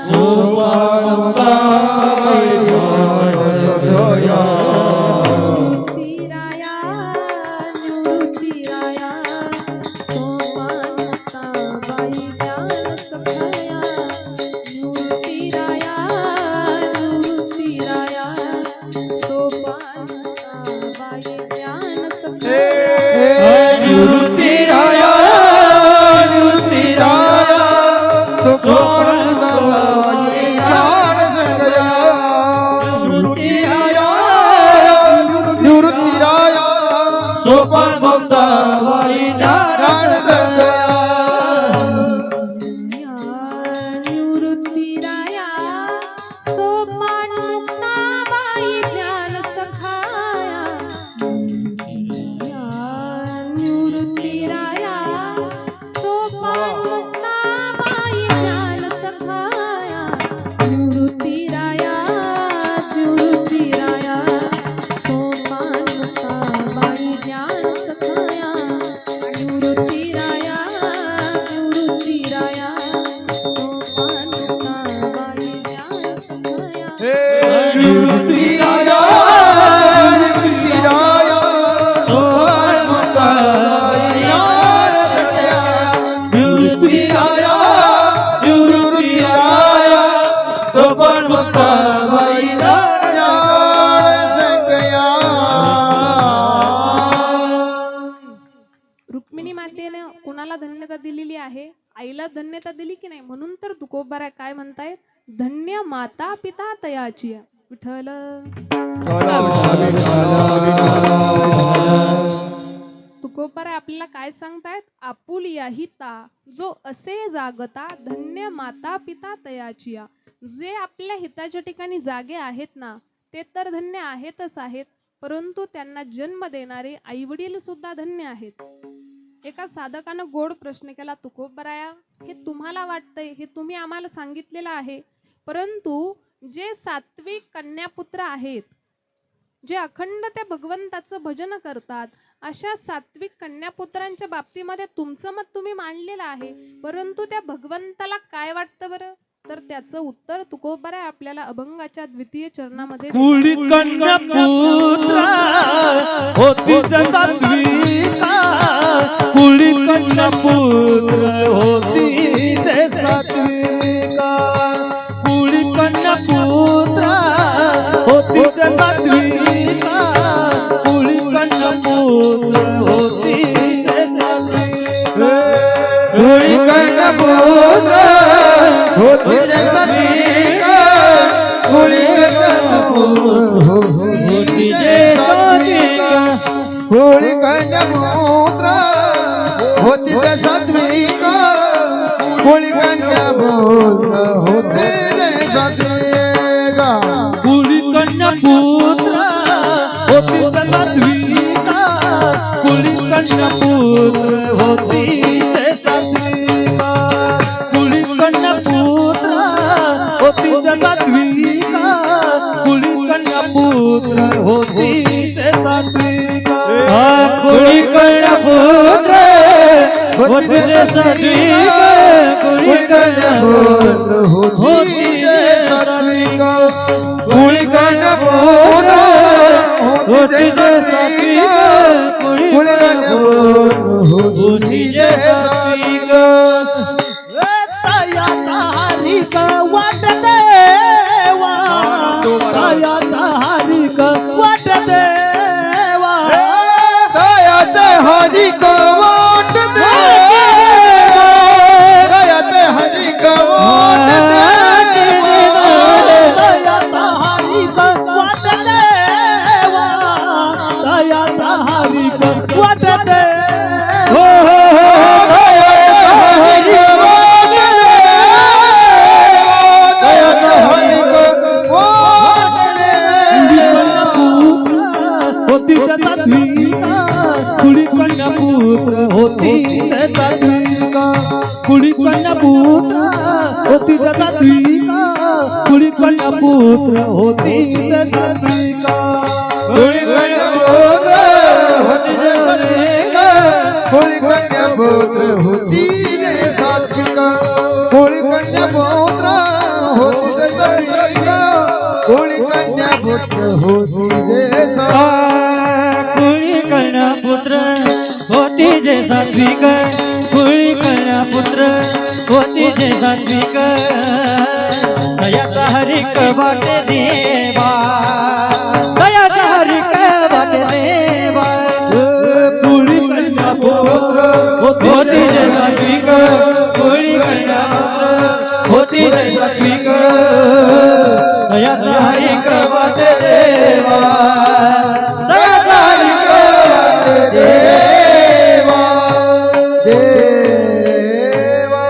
सोपान मुक्ताबाई ज्ञान सखाया. निवृत्तीराया निवृत्तीराया सोपान मुक्ताबाई ज्ञान सखाया. निवृत्तीराया निवृत्तीराया सोपान मुक्ताबाई ज्ञान सखाया. निवृत्तीराया सोपान मुक्ताबाई ज्ञान सखाया. निवृत्तीराया सोपान मुक्ताबाई ज्ञान सखाया. निवृत्तीराया निवृत्तीराया सोपान मुक्ताबाई ज्ञान सखाया. कोणाला धन्यता दिलेली आहे? आईला धन्यता दिली की नाही? म्हणून तर तुकोबाराय काय म्हणताय, धन्य माता पिता तयाची. विठ्ठल तुकोबाराय आपल्याला काय सांगतायत, आपुलिया हिता जो असे जागता धन्य माता पिता तयाची. जे आपल्या हिताच्या ठिकाणी जागे आहेत ना, ते तर धन्य आहेतच आहेत, परंतु त्यांना जन्म देणारे आई वडील सुद्धा धन्य आहेत. एका साधकानं गोड प्रश्न केला, तुकोबराया हे तुम्हाला वाटतंय, हे तुम्ही आम्हाला सांगितलेलं आहे, परंतु जे सात्विक कन्यापुत्र आहेत, जे अखंड त्या भगवंताचं भजन करतात, अशा सात्विक कन्यापुत्रांच्या बाबतीमध्ये तुमचं मत तुम्ही मांडलेलं आहे, परंतु त्या भगवंताला काय वाटतं बरं? तर त्याचं उत्तर तुकोबाराय आपल्याला अभंगाच्या द्वितीय चरणामध्ये कुळी कन्या पुत्र होती सात्विका, कुळी कन्या पुत्र होती सात्विका, कुळी कन्या पुत्र होती सात्विका, कुळी कन्या पुत्र होती सात्विका, कुळी कन्या पुत्र होती सात्विका, कुळी कन्या पुत्र होती सात्विका, कुळी कन्या पुत्र होती सात्विका, कुळी कन्या पुत्र होती सात्विका, कुळी कन्या पुत्र होती सात्विका, कुळी कन्या पुत्र होती सात्विका, कुळी कन्या पुत्र होती सात्विका, कुळी कन्या पुत्र होती सात्विका, कुळी कन्या पुत्र होती सात्विका, कुळी कन्या पुत्र होती सात्विका, कुळी कन्या पुत्र होती सात्विका, कुळी कन्या पुत्र होती सात्विका. तयाचा हरिक वाट देवा, तयाचा हरिक वाट देवा, दयाचे हरी कवाट दे, दयाचे हरी कवाट दे, तयाचा हरिक वाट देवा, तयाचा हरिक वाट दे, हो हो हो दयाचे हरी कवाट दे, दयाचे हरी कवाट दे. होती कन्या पुत्र होती सात्विका, कुळी कन्या पुत्र होती सात्विका, कुळी कन्या पुत्र होती सात्विका, कुळी कन्या पुत्र होती सात्विका, कुळी कन्या पुत्र होती सात्विका, कुळी कन्या पुत्र होती सात्विका, कुळी कन्या पुत्र होती सात्विका. कुळी कन्या पुत्र होती जे सात्विक, कुळी कन्या पुत्र होती जे सात्विक, दयाचा हरिक वाटे देवा, दयाचा हरिक वाटे देवा, कुळी कन्या पुत्र होती जे सात्विक, कुळी कन्या पुत्र होती जे सात्विक, दयाचा हरिक वाटे देवा, दयाचा हरिक वाटे देवा, देवा.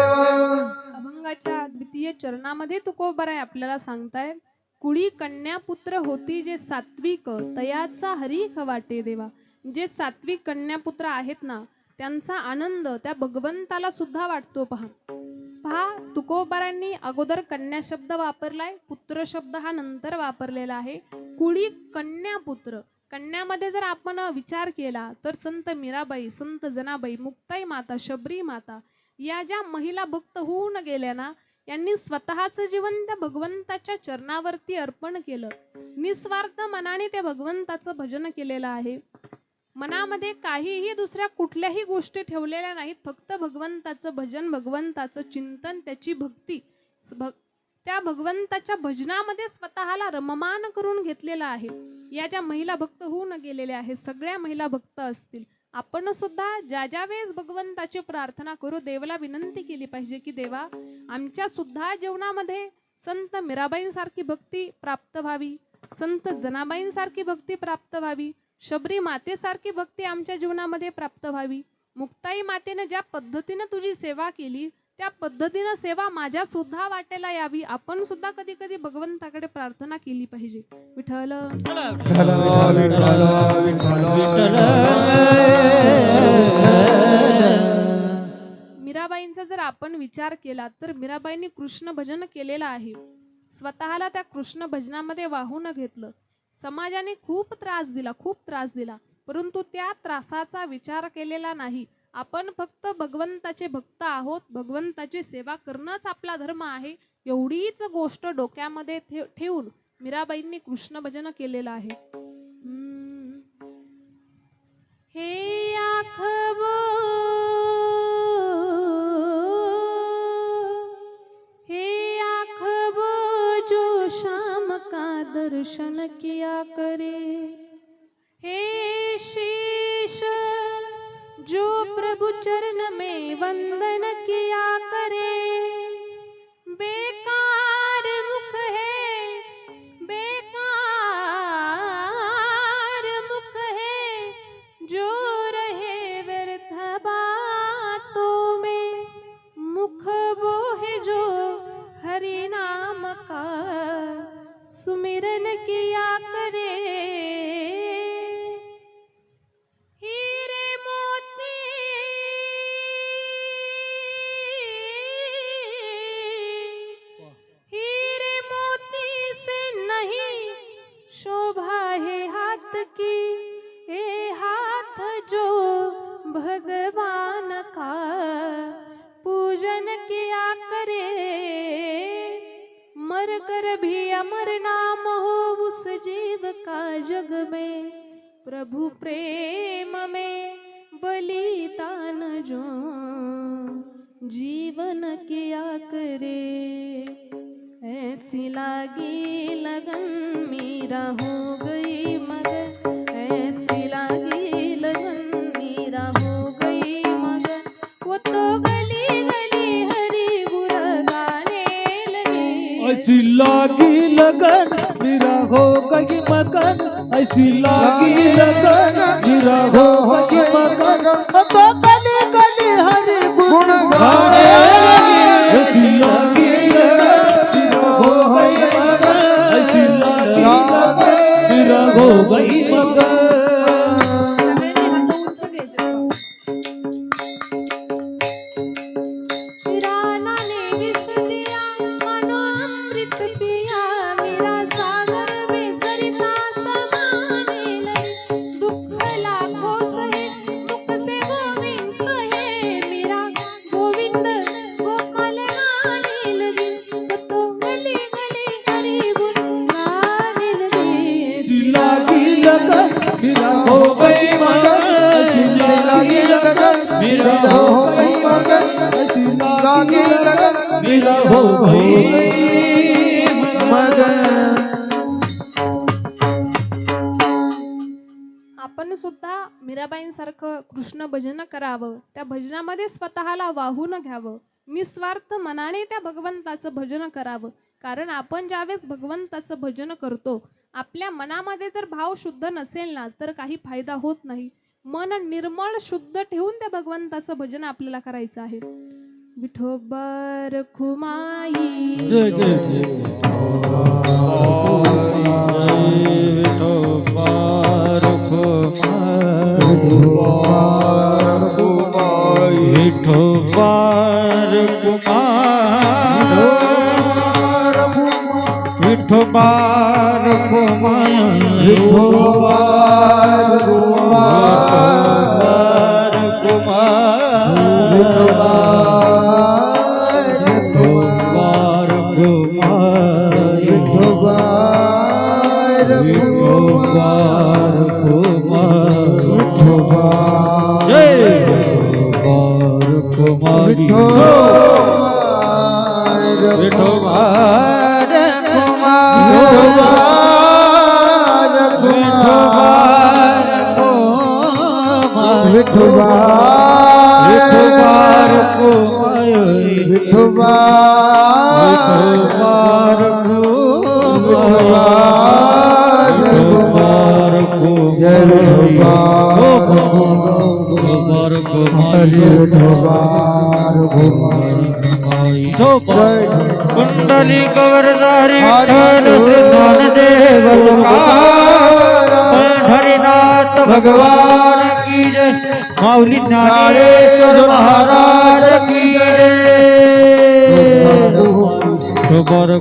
अभंगाच्या द्वितीय चरणामध्ये तुकोबाराय आपल्याला सांगताय, कुळी कन्या पुत्र होती जे सात्विक, तयाचा हरिक वाटे देवा. जे सात्विक कन्यापुत्र आहेत ना, त्यांचा आनंद त्या भगवंताला सुद्धा वाटतो. पहा तुकोबारांनी अगोदर कन्या शब्द वापरलाय, पुत्र शब्द हा नंतर वापरलेला आहे. कुळी कन्या पुत्र, कन्यामध्ये जर आपण विचार केला तर संत मीराबाई, संत जनाबाई, मुक्ताई माता, शबरी माता या ज्या महिला भक्त होऊन गेल्या ना, यांनी स्वतःचं जीवन त्या भगवंताच्या चरणावरती अर्पण केलं. निस्वार्थ मनाने त्या भगवंताचं भजन केलेलं आहे. मनामध्ये काहीही दुसऱ्या कुठल्याही गोष्टी ठेवलेल्या नाहीत, फक्त भगवंताचं भजन, भगवंताचं चिंतन, त्याची भक्ती, त्या भगवंताच्या भजनामध्ये स्वतःला रममान करून घेतलेला आहे. या ज्या महिला भक्त होऊन गेलेल्या आहेत, सगळ्या महिला भक्त असतील, आपण सुद्धा ज्या ज्या वेळेस भगवंताची प्रार्थना करू, देवाला विनंती केली पाहिजे की देवा आमच्या सुद्धा जीवनामध्ये संत मीराबाईंसारखी भक्ती प्राप्त व्हावी, संत जनाबाईंसारखी भक्ती प्राप्त व्हावी, शबरी मातेसारखी भक्ती आमच्या जीवनामध्ये प्राप्त व्हावी. मुक्ताई मातेने ज्या पद्धतीने तुझी सेवा केली त्या पद्धतीनं सेवा माझ्या सुद्धा वाटेला यावी. आपण सुद्धा कधी कधी भगवंताकडे प्रार्थना केली पाहिजे. विठ्ठल मीराबाईंचा जर आपण विचार केला तर मीराबाईंनी कृष्ण भजन केलेलं आहे. स्वतःला त्या कृष्ण भजनामध्ये वाहून घेतलं. समाजाने खूप त्रास दिला, परंतु त्या त्रासाचा विचार केलेला नाही. आपण फक्त भगवंताचे भक्त आहोत, भगवंताची सेवा करणंच आपला धर्म आहे, एवढीच गोष्ट डोक्यामध्ये ठेवून मीराबाईंनी कृष्ण भजन केलेलं आहे. हे आखवो जो शाम का दर्शन किया करे, हे शीश जो प्रभु चरण में वंदन किया करे. बेकार मुख है, बेकार मुख है जो रहे व्यर्थ बातों में. मुख वो है जो हरि नाम का सुमिरन किया करे. भगवान का पूजन किया करे. मर कर भी अमर नाम हो उस जीव का जग में. प्रभु प्रेम में बलिदान जो जीवन किया करे. ऐसी लागी लगन मीरा हो गई मगन, ऐसी लागी लगन मीरा हो गई मगन. वो तो गली गली हरी गुण गाने लगी. ऐसी लागी लगन मीरा हो गई मगन, ऐसी लागी लगन मीरा हो गई मगन. तो गली गली हरि गुण गाने. ऐसी लागी लगन मीरा हो गई मगन, ऐसी लागी लगन मीरा हो गई मगन. आपण सुद्धा मीराबाईंसारखं कृष्ण भजन करावं. त्या भजनामध्ये स्वतःला वाहून घ्यावं. निस्वार्थ मनाने त्या भगवंताचं भजन करावं. कारण आपण ज्यावेळेस भगवंताचं भजन करतो, आपल्या मनामध्ये जर भाव शुद्ध नसेल ना तर काही फायदा होत नाही. मन निर्मळ शुद्ध ठेवून त्या भगवंताचं भजन आपल्याला करायचं आहे. विठोबा रखुमाई जय जय जय विठोबा रखुमाई, विठोबा रखुमाई, विठोबा रखुमाई, विठोबा जय गोपाल हरि विठोबार भुवाई जय कुंडली कवरधारी हरि देव तुकार हरिनाथ भगवान की जय माऊली ज्ञानेश्वर महाराज की जय गोपाल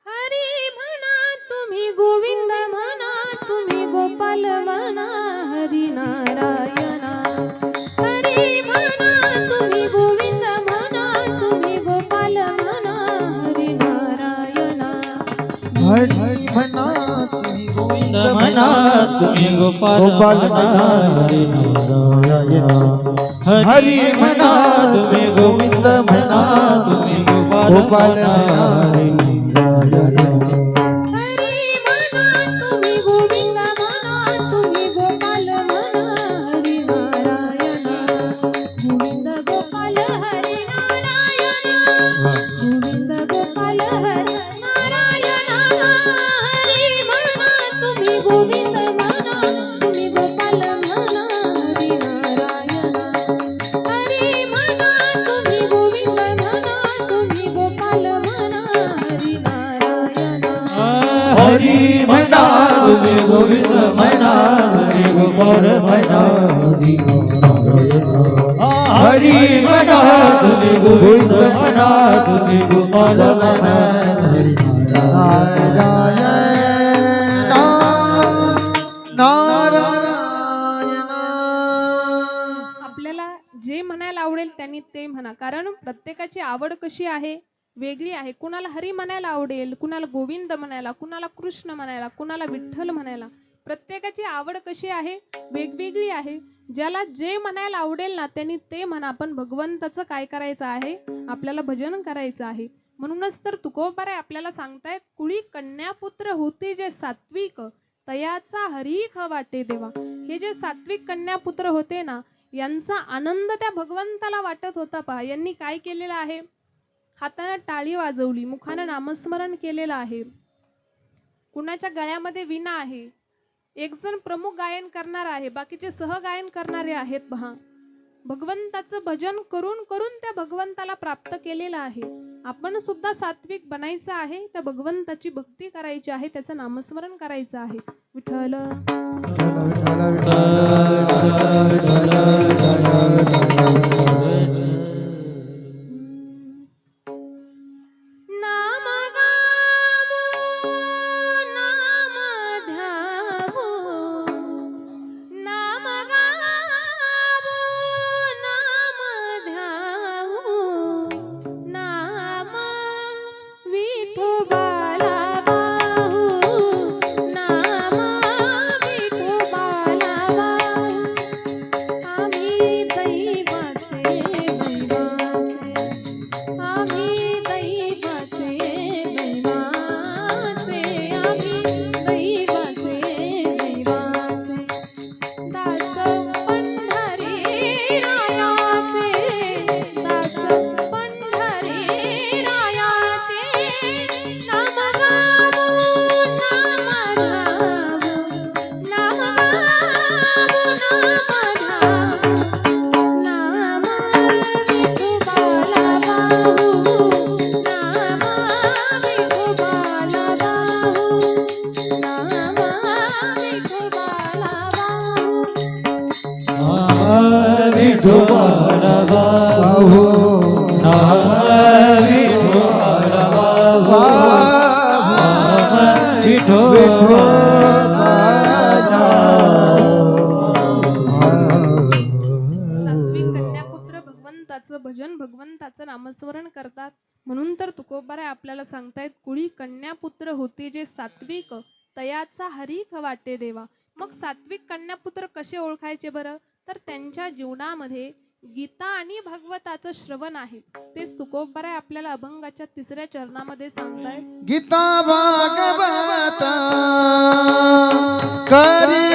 हरी म्हणा तुम्ही गोविंद म्हणा तुम्ही गोपाल म्हणा हरी नारायणा हरी म्हणा तुम्ही गोविंद म्हणा तुम्ही गोपाल म्हणा हरी नारायणा हरि म्हणा तुम्ही गोविंद म्हणा तुम्ही गोपाल म्हणा हरि म्हणा तुम्ही गोविंद म्हणा तुम्ही गोपाल म्हणा हरी म्हणा तुम्ही गोविंद म्हणा तुम्ही गोपाल म्हणा हरी नारायणा गोविंद गोपाल हरी नारायणा गोविंद गोपाल हरी नारायणा हरी म्हणा तुम्ही गोविंद म्हणा तुम्ही गोपाल म्हणा हरी नारायणा हरी म्हणा तुम्ही गोविंद म्हणा तुम्ही गोपाल म्हणा हरी नारायणा हरि म्हणा तुम्ही गोविंद म्हणा हरि गोपाल म्हणा हरि म्हणा तुम्ही गोविंद म्हणा तुम्ही गोपाल म्हणा नारायण नारायण आपल्याला जे म्हणायला आवडेल त्यांनी ते म्हणा, कारण प्रत्येकाची आवड कशी आहे, वेगळी आहे. कुणाला हरी म्हणायला आवडेल, कुणाला गोविंद म्हणायला, कुणाला कृष्ण म्हणायला, कुणाला विठ्ठल म्हणायला. प्रत्येकाची आवड कशी आहे, वेगवेगळी आहे. ज्याला जे म्हणायला आवडेल ना त्यांनी ते म्हणा. पण भगवंताचं काय करायचं आहे, आपल्याला भजन करायचं आहे. म्हणूनच तर तुकोबाराय आपल्याला सांगतायत, कुळी कन्यापुत्र होते जे सात्विक तयाचा हरीख वाटे देवा. हे जे सात्विक कन्यापुत्र होते ना, यांचा आनंद त्या भगवंताला वाटत होता. पहा यांनी काय केलेलं आहे, हाताने टाळी वाजवली, मुखाने नामस्मरण केलेलं आहे, कुणाच्या गळ्यामध्ये वीणा आहे, एक जण प्रमुख गायन करणार आहे, बाकीचे सहगायन करणारे आहेत. पहा भगवंताचं भजन करून करून त्या भगवंताला प्राप्त केलेलं आहे. आपण सुद्धा सात्विक बनायचं आहे, त्या भगवंताची भक्ती करायची आहे, त्याचं नामस्मरण करायचं आहे. विठ्ठल नाम गावो, नाम ध्यावो, नाम गावो, नाम ध्यावो, नाम विठोबाला वाहू, नाम विठोबाला वाहू. आम्ही दैवाचे दैवाचे, आम्ही दैवाचे दैवाचे, आम्ही दैवाचे दैवाचे. दास पंढरी रायाचे, दास पंढरी रायाचे. नाम गावो, नाम ध्यावो, नाम गावो, नाम ध्यावो, नाम विठोबाला वाहू, नाम विठोबाला वाहू, नाम विठोबाला वाहू. विठोबाला बाहू विठोबाला सात्विक कन्यापुत्र भगवंताचं भजन, भगवंताचं नामस्मरण करतात. म्हणून तर तुकोबाराय आपल्याला सांगतायत, कुळी कन्यापुत्र होते जे सात्विक तयाचा हरीख वाटे देवा. मग सात्विक कन्यापुत्र कसे ओळखायचे बरं, तर त्यांच्या जीवनामध्ये गीता आणि भागवताचं श्रवण आहे. तेच तुकोबाराय आपल्याला अभंगाच्या 3ऱ्या चरणामध्ये सांगतायत. गीता भागवत करी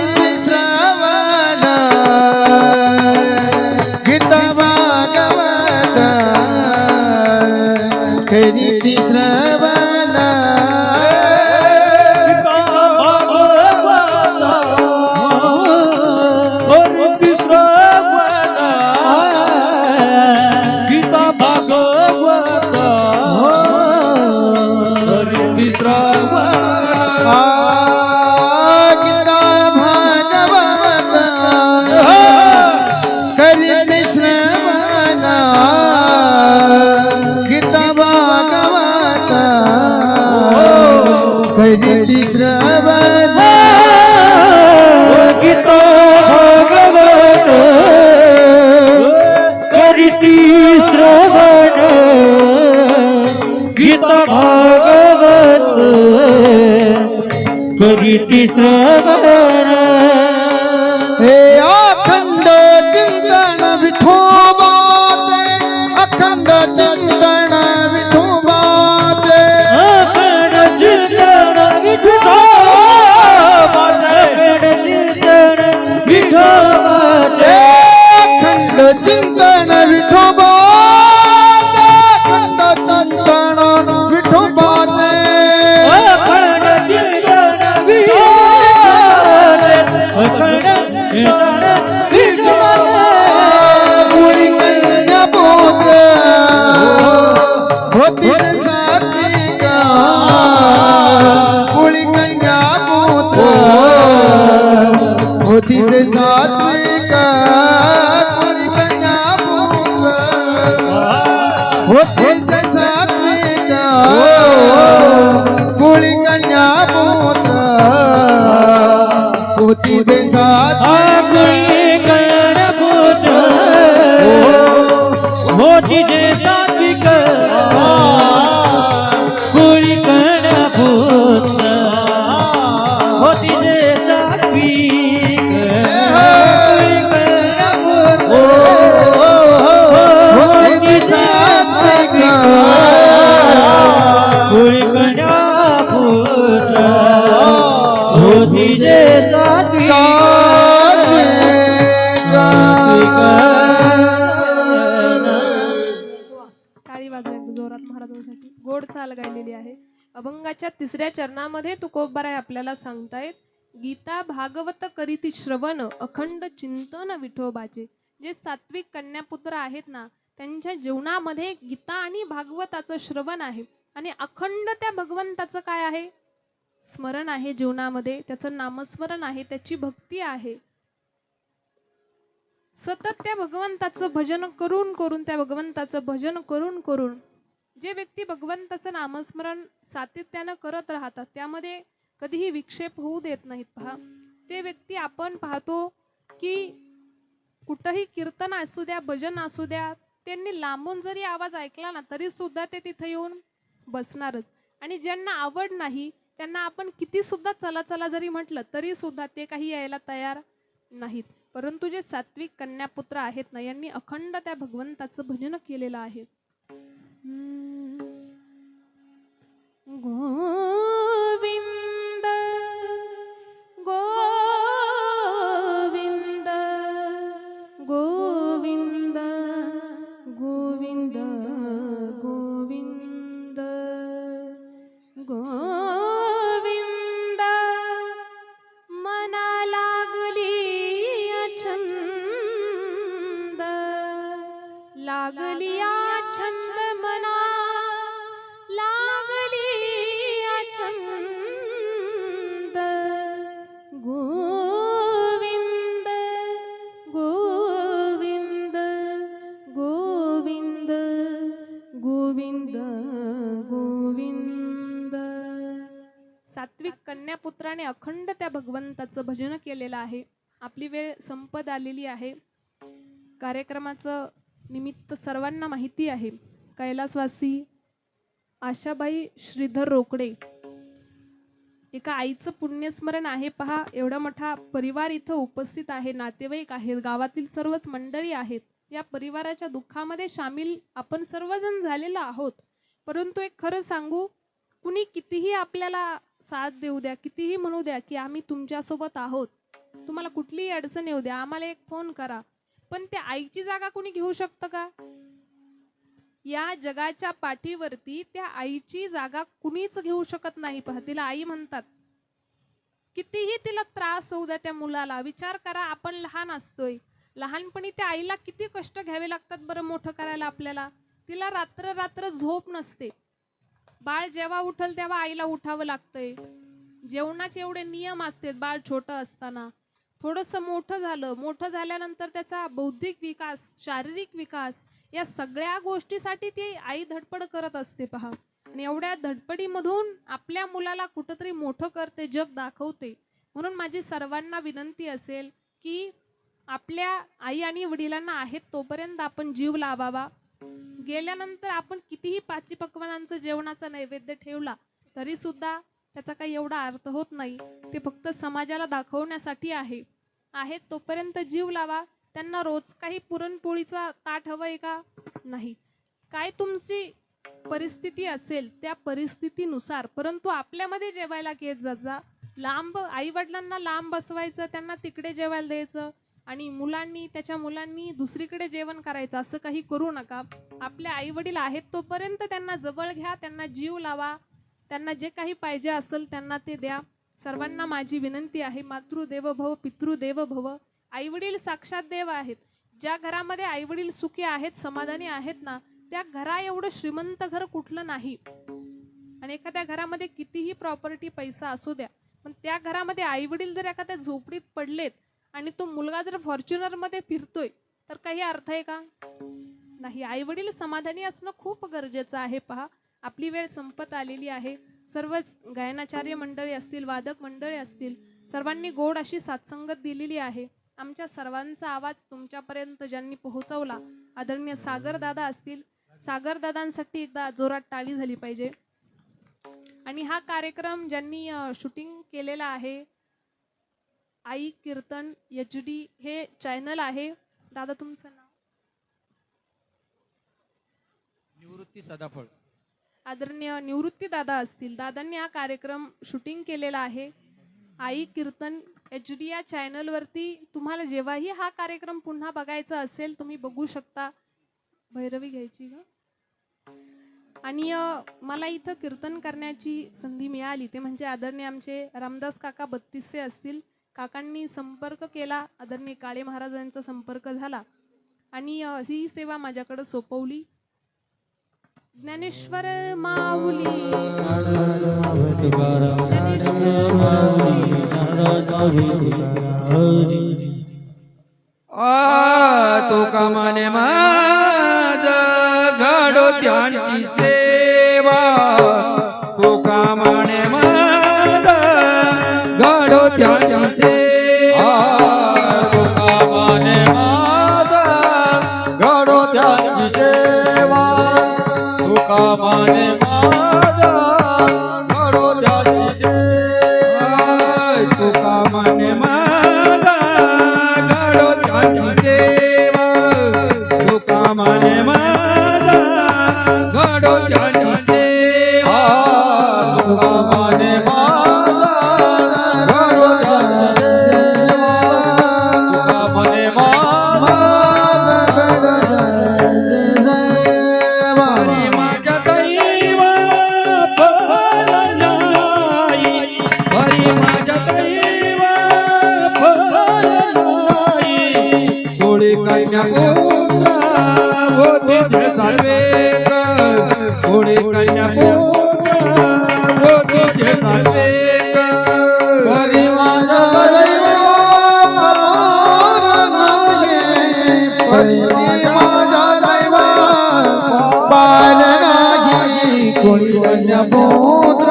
करीती श्रवण हे अखंड चिंतन विठोबाचे अखंड चिंतन विठोबाचे अखंड चिंतन विठोबाचे विठोबाचे अखंड चिंतन विठोबाचे अखंड चिंतन विठोबाचे अखंड चिंतन विठोबाचे अखंड चिंतन विठोबाचे मुळी कन्या पुत्र होती सात्विका मुळी कन्या पुत्र होती सात्विका मुळी कन्या पुत्र होती सात्विका मुळी कन्या पुत्र होती सात्विका आकुळी कर्णपुत्र मोठी जे सात्विक कुळी कर्णपुत्र मोठी जे सात्विक कुळी कर्णपुत्र होती सात्विका कुळी कर्णपुत्र मोठी जे सात्विक टाळी वाजवा एकदा जोरात महाराजांसाठी. गोड चाल गायलेली आहे. अभंगाच्या 3ऱ्या चरणामध्ये तुकोबाराय आपल्याला सांगतायत, गीता भागवत करीती श्रवण अखंड चिंतन विठोबाचे. जे सात्विक कन्यापुत्र आहेत ना, त्यांच्या जीवनामध्ये गीता आणि भागवताचं श्रवण आहे आणि अखंड त्या भगवंताचं काय आहे, स्मरण आहे जीवनामध्ये. त्याचं नामस्मरण आहे, त्याची भक्ती आहे. सतत त्या भगवंताचं भजन करून करून त्या भगवंताचं भजन करून करून जे व्यक्ती भगवंताचं नामस्मरण सातत्यानं करत राहतात, त्यामध्ये कधीही विक्षेप होऊ देत नाहीत. पहा, ते व्यक्ती आपण पाहतो की कुठंही कीर्तन असू द्या, भजन असू द्या, त्यांनी लांबून जरी आवाज ऐकला ना तरी सुद्धा ते तिथे येऊन बसणारच. आणि ज्यांना आवड नाही त्यांना आपण किती सुद्धा चला चला जरी म्हटलं तरी सुद्धा ते काही यायला तयार नाहीत. परंतु जे सात्विक कन्यापुत्र आहेत ना, यांनी अखंड त्या भगवंताचं भजन केलेलं आहे. गोविंद गोविंद गोविंद गोविंद गोविंद गोविंद मना लागली छंद लागली छंद मना लागली छंद गोविंद गोविंद गोविंद गोविंद गोविंद. सात्विक कन्यापुत्राने अखंड त्या भगवंताचं भजन केलेलं आहे. आपली वेळ संपत आलेली आहे. कार्यक्रमाचं निमित्त सर्वांना माहिती आहे. कैलासवासी आशाबाई श्रीधर रोकडे, एका आईचं पुण्यस्मरण आहे. पहा, एवढा मोठा परिवार इथं उपस्थित आहे, नातेवाईक आहेत, गावातील सर्वच मंडळी आहेत. या परिवाराच्या दुःखामध्ये सामील आपण सर्वजण झालेलो आहोत. परंतु एक खरं सांगू, कुणी कितीही आपल्याला साथ देऊ द्या, कितीही म्हणू द्या की आम्ही तुमच्यासोबत आहोत, तुम्हाला कुठलीही अडचण येऊ द्या, आम्हाला एक फोन करा, पण त्या आईची जागा कुणी घेऊ शकतं का? या जगाच्या पाठीवरती त्या आईची जागा कुणीच घेऊ शकत नाही. पहा, तिला आई म्हणतात. कितीही तिला त्रास होऊ द्या त्या मुलाला. विचार करा, आपण लहान असतोय, लहानपणी त्या आईला किती कष्ट घ्यावे लागतात बरं मोठं करायला आपल्याला. तिला रात्र रात्र झोप नसते. बाळ जेव्हा उठल तेव्हा आईला उठावं लागतंय. जेवणाचे एवढे नियम असतात. बाळ छोटं असताना थोडंसं मोठं झाल्यानंतर त्याचा बौद्धिक विकास, शारीरिक विकास, या सगळ्या गोष्टीसाठी ती आई धडपड करत असते. पहा, आणि एवढ्या धडपडीमधून आपल्या मुलाला कुठंतरी मोठं करते, जग दाखवते. म्हणून माझी सर्वांना विनंती असेल की आपल्या आई आणि वडिलांना आहेत तोपर्यंत आपण जीव लावावा. गेल्यानंतर आपण कितीही पाची पक्वानांचं जेवणाचा नैवेद्य ठेवला तरी सुद्धा त्याचा काही एवढा अर्थ होत नाही. ते फक्त समाजाला दाखवण्यासाठी आहेत तोपर्यंत जीव लावा. त्यांना रोज काही पुरणपोळीचा ताट हवंय का? नाही. काय तुमची परिस्थिती असेल त्या परिस्थितीनुसार, परंतु आपल्यामध्ये जेवायला घेत जात जा. लांब आई वडिलांना लांब बसवायचं, त्यांना तिकडे जेवायला द्यायचं आणि त्याच्या मुलांनी दुसरीकडे जेवण करायचं, असं काही करू नका. आपले आई वडील आहेत तोपर्यंत त्यांना जवळ घ्या, त्यांना जीव लावा, त्यांना जे काही पाहिजे असेल त्यांना ते द्या. सर्वांना माझी विनंती आहे, मातृदेव भव पितृदेव भव. आई वडील साक्षात देव आहेत. ज्या घरामध्ये आई वडील सुखी आहेत, समाधानी आहेत ना, त्या घरा एवढं श्रीमंत घर कुठलं नाही. आणि एखाद्या घरामध्ये कितीही प्रॉपर्टी पैसा असू द्या, पण त्या घरामध्ये आई वडील जर एखाद्या झोपडीत पडलेत आणि तो मुलगा जर फॉर्च्युनर मध्ये फिरतोय तर काही अर्थ आहे का? नाही. आई वडील समाधानी असणं खूप गरजेचं आहे. पहा, आपली वेळ संपत आलेली आहे. सर्वच गायनाचार्य मंडळी असतील, वादक मंडळी असतील, सर्वांनी गोड अशी साथसंगत दिलेली आहे. आमच्या सर्वांचा आवाज तुमच्यापर्यंत ज्यांनी पोहोचवला, आदरणीय सागर दादा असतील, सागर दादांसाठी एकदा जोरात टाळी झाली पाहिजे. आणि हा कार्यक्रम ज्यांनी शूटिंग केलेला आहे, आई कीर्तन HD हे चॅनल आहे. दादा तुमचं नाव? निवृत्ती सदाफळ. आदरणीय निवृत्ती दादा असतील, दादांनी हा कार्यक्रम शूटिंग केलेला आहे. आई कीर्तन HD या चॅनलवरती तुम्हाला जेव्हाही हा कार्यक्रम पुन्हा बघायचा असेल तुम्ही बघू शकता. भैरवी घ्यायची का? आणि मला इथं कीर्तन करण्याची संधी मिळाली ते म्हणजे आदरणीय आमचे रामदास काका 32 असतील. काकांनी संपर्क केला, आदरणीय काळे महाराजांचा संपर्क झाला आणि ही सेवा माझ्याकडे सोपवली. ज्ञानेश्वर माऊली, तुका मने माझ घडो त्यांची सेवा, तुका मने माझ घडो त्यांची सेवा, तुका मने माझ घडो त्यांची सेवा, तुका मने माझ घडो त्यांची सेवा, तुका मने माझ घडो त्यांची सेवा, तुका मने माझ घडो त्यांची सेवा, तुका मने माझ घडो त्यांची सेवा, तुका मने माझ हरी माझ्या दैवा फल नाही, हरी माझ्या दैवा फल नाही, थोडी कन्या पुत्रा होती जे सर्वेक, थोडी कन्या पुत्रा होती जे सर्वेक, हरी माझा दैवा नाही, हरी माझा दैवा बाल नाही, कोणी कन्या पुत्र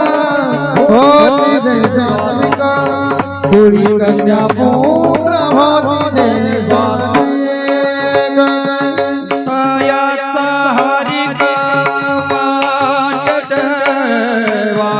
होती जैसा विका, कोणी कन्या पुत्र होती जैसा याचा हरी कामाच्या देवा,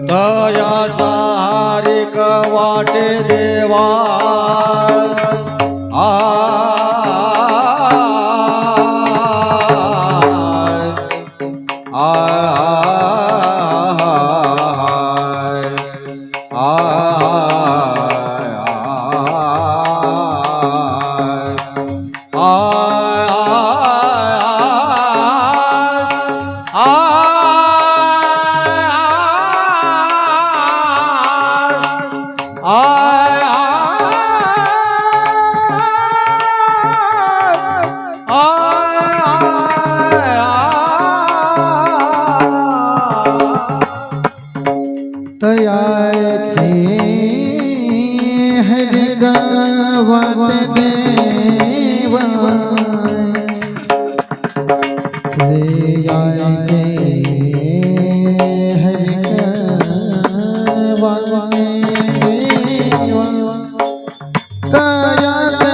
दयाचा हरिक वाटे देवा, तयाचे हरि गावत देवा तयाचे हरि गावत देवा तयाचे हरि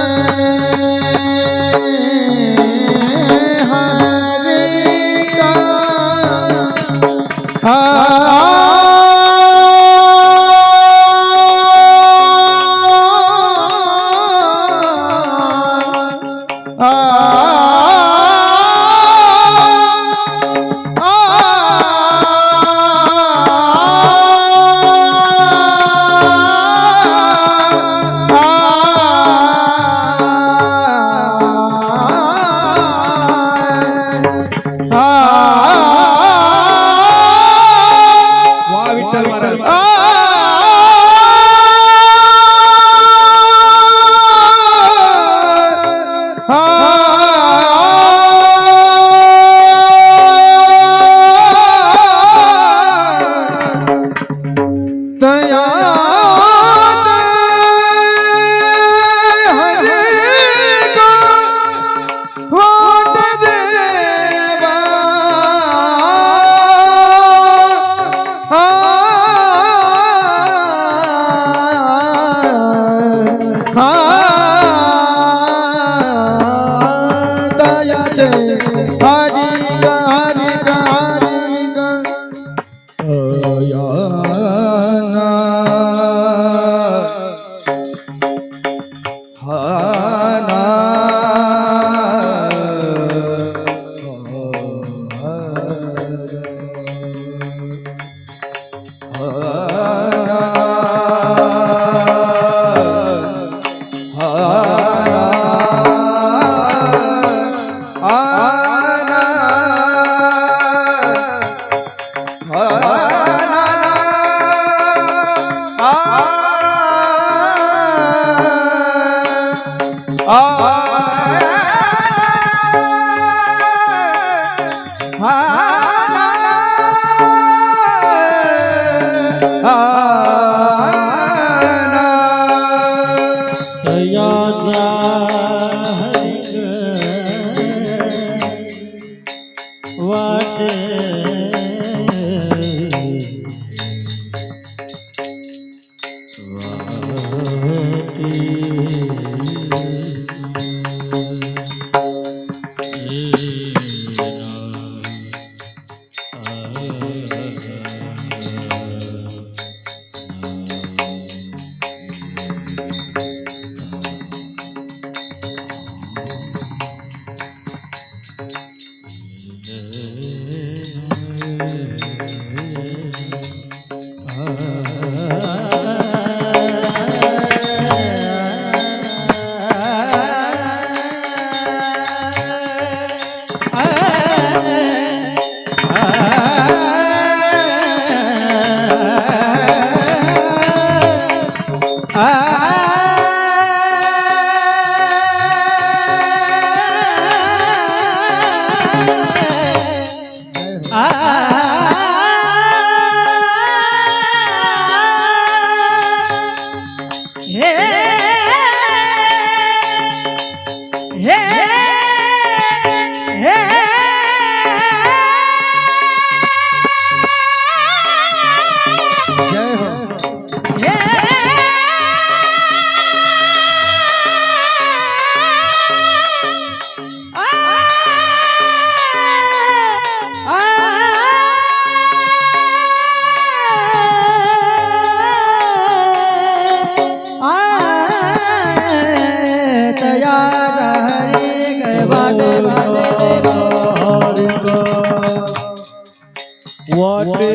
वाटे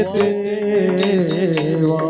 देवा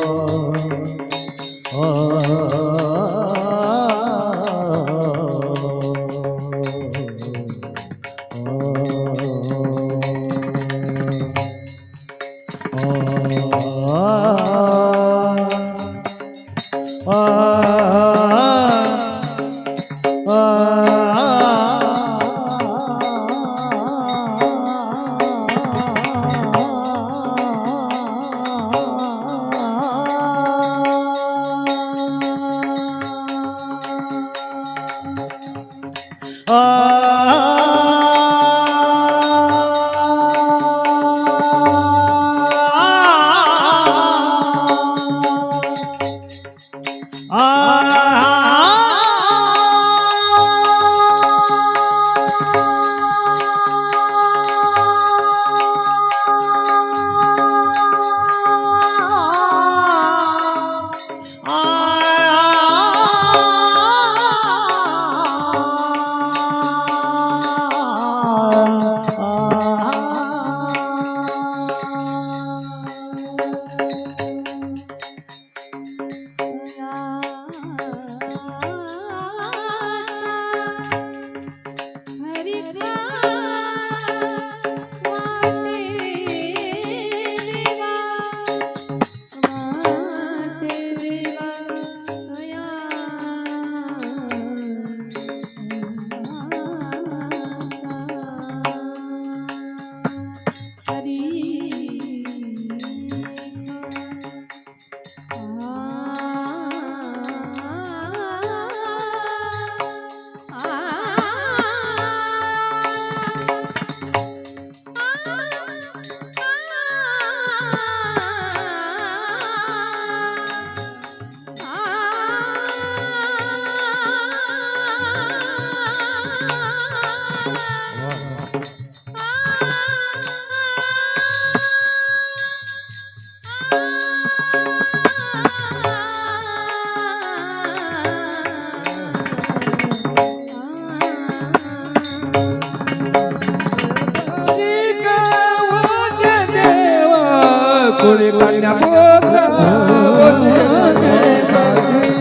कुळी कन्या पुत्र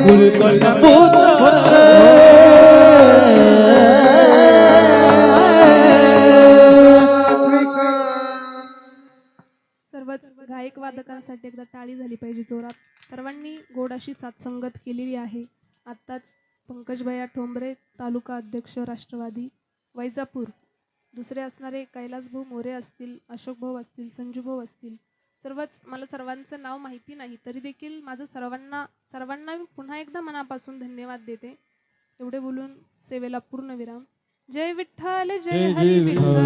कुळी कन्या पुत्र सर्वच गायक वादकांसाठी एकदा टाळी झाली पाहिजे जोरात. सर्वांनी गोड अशी साथसंगत केलेली आहे. आत्ताच पंकजभैया ठोंबरे तालुका अध्यक्ष राष्ट्रवादी वैजापूर, दुसरे असणारे कैलासभाऊ मोरे असतील, अशोकभाऊ असतील, संजूभाऊ असतील, सर्वच मला सर्वांचं नाव माहिती नाही तरी देखील माझं सर्वांना मी पुन्हा एकदा मनापासून धन्यवाद देते. एवढे बोलून सेवेला पूर्ण विराम. जय विठ्ठल जय हरी विठ्ठल.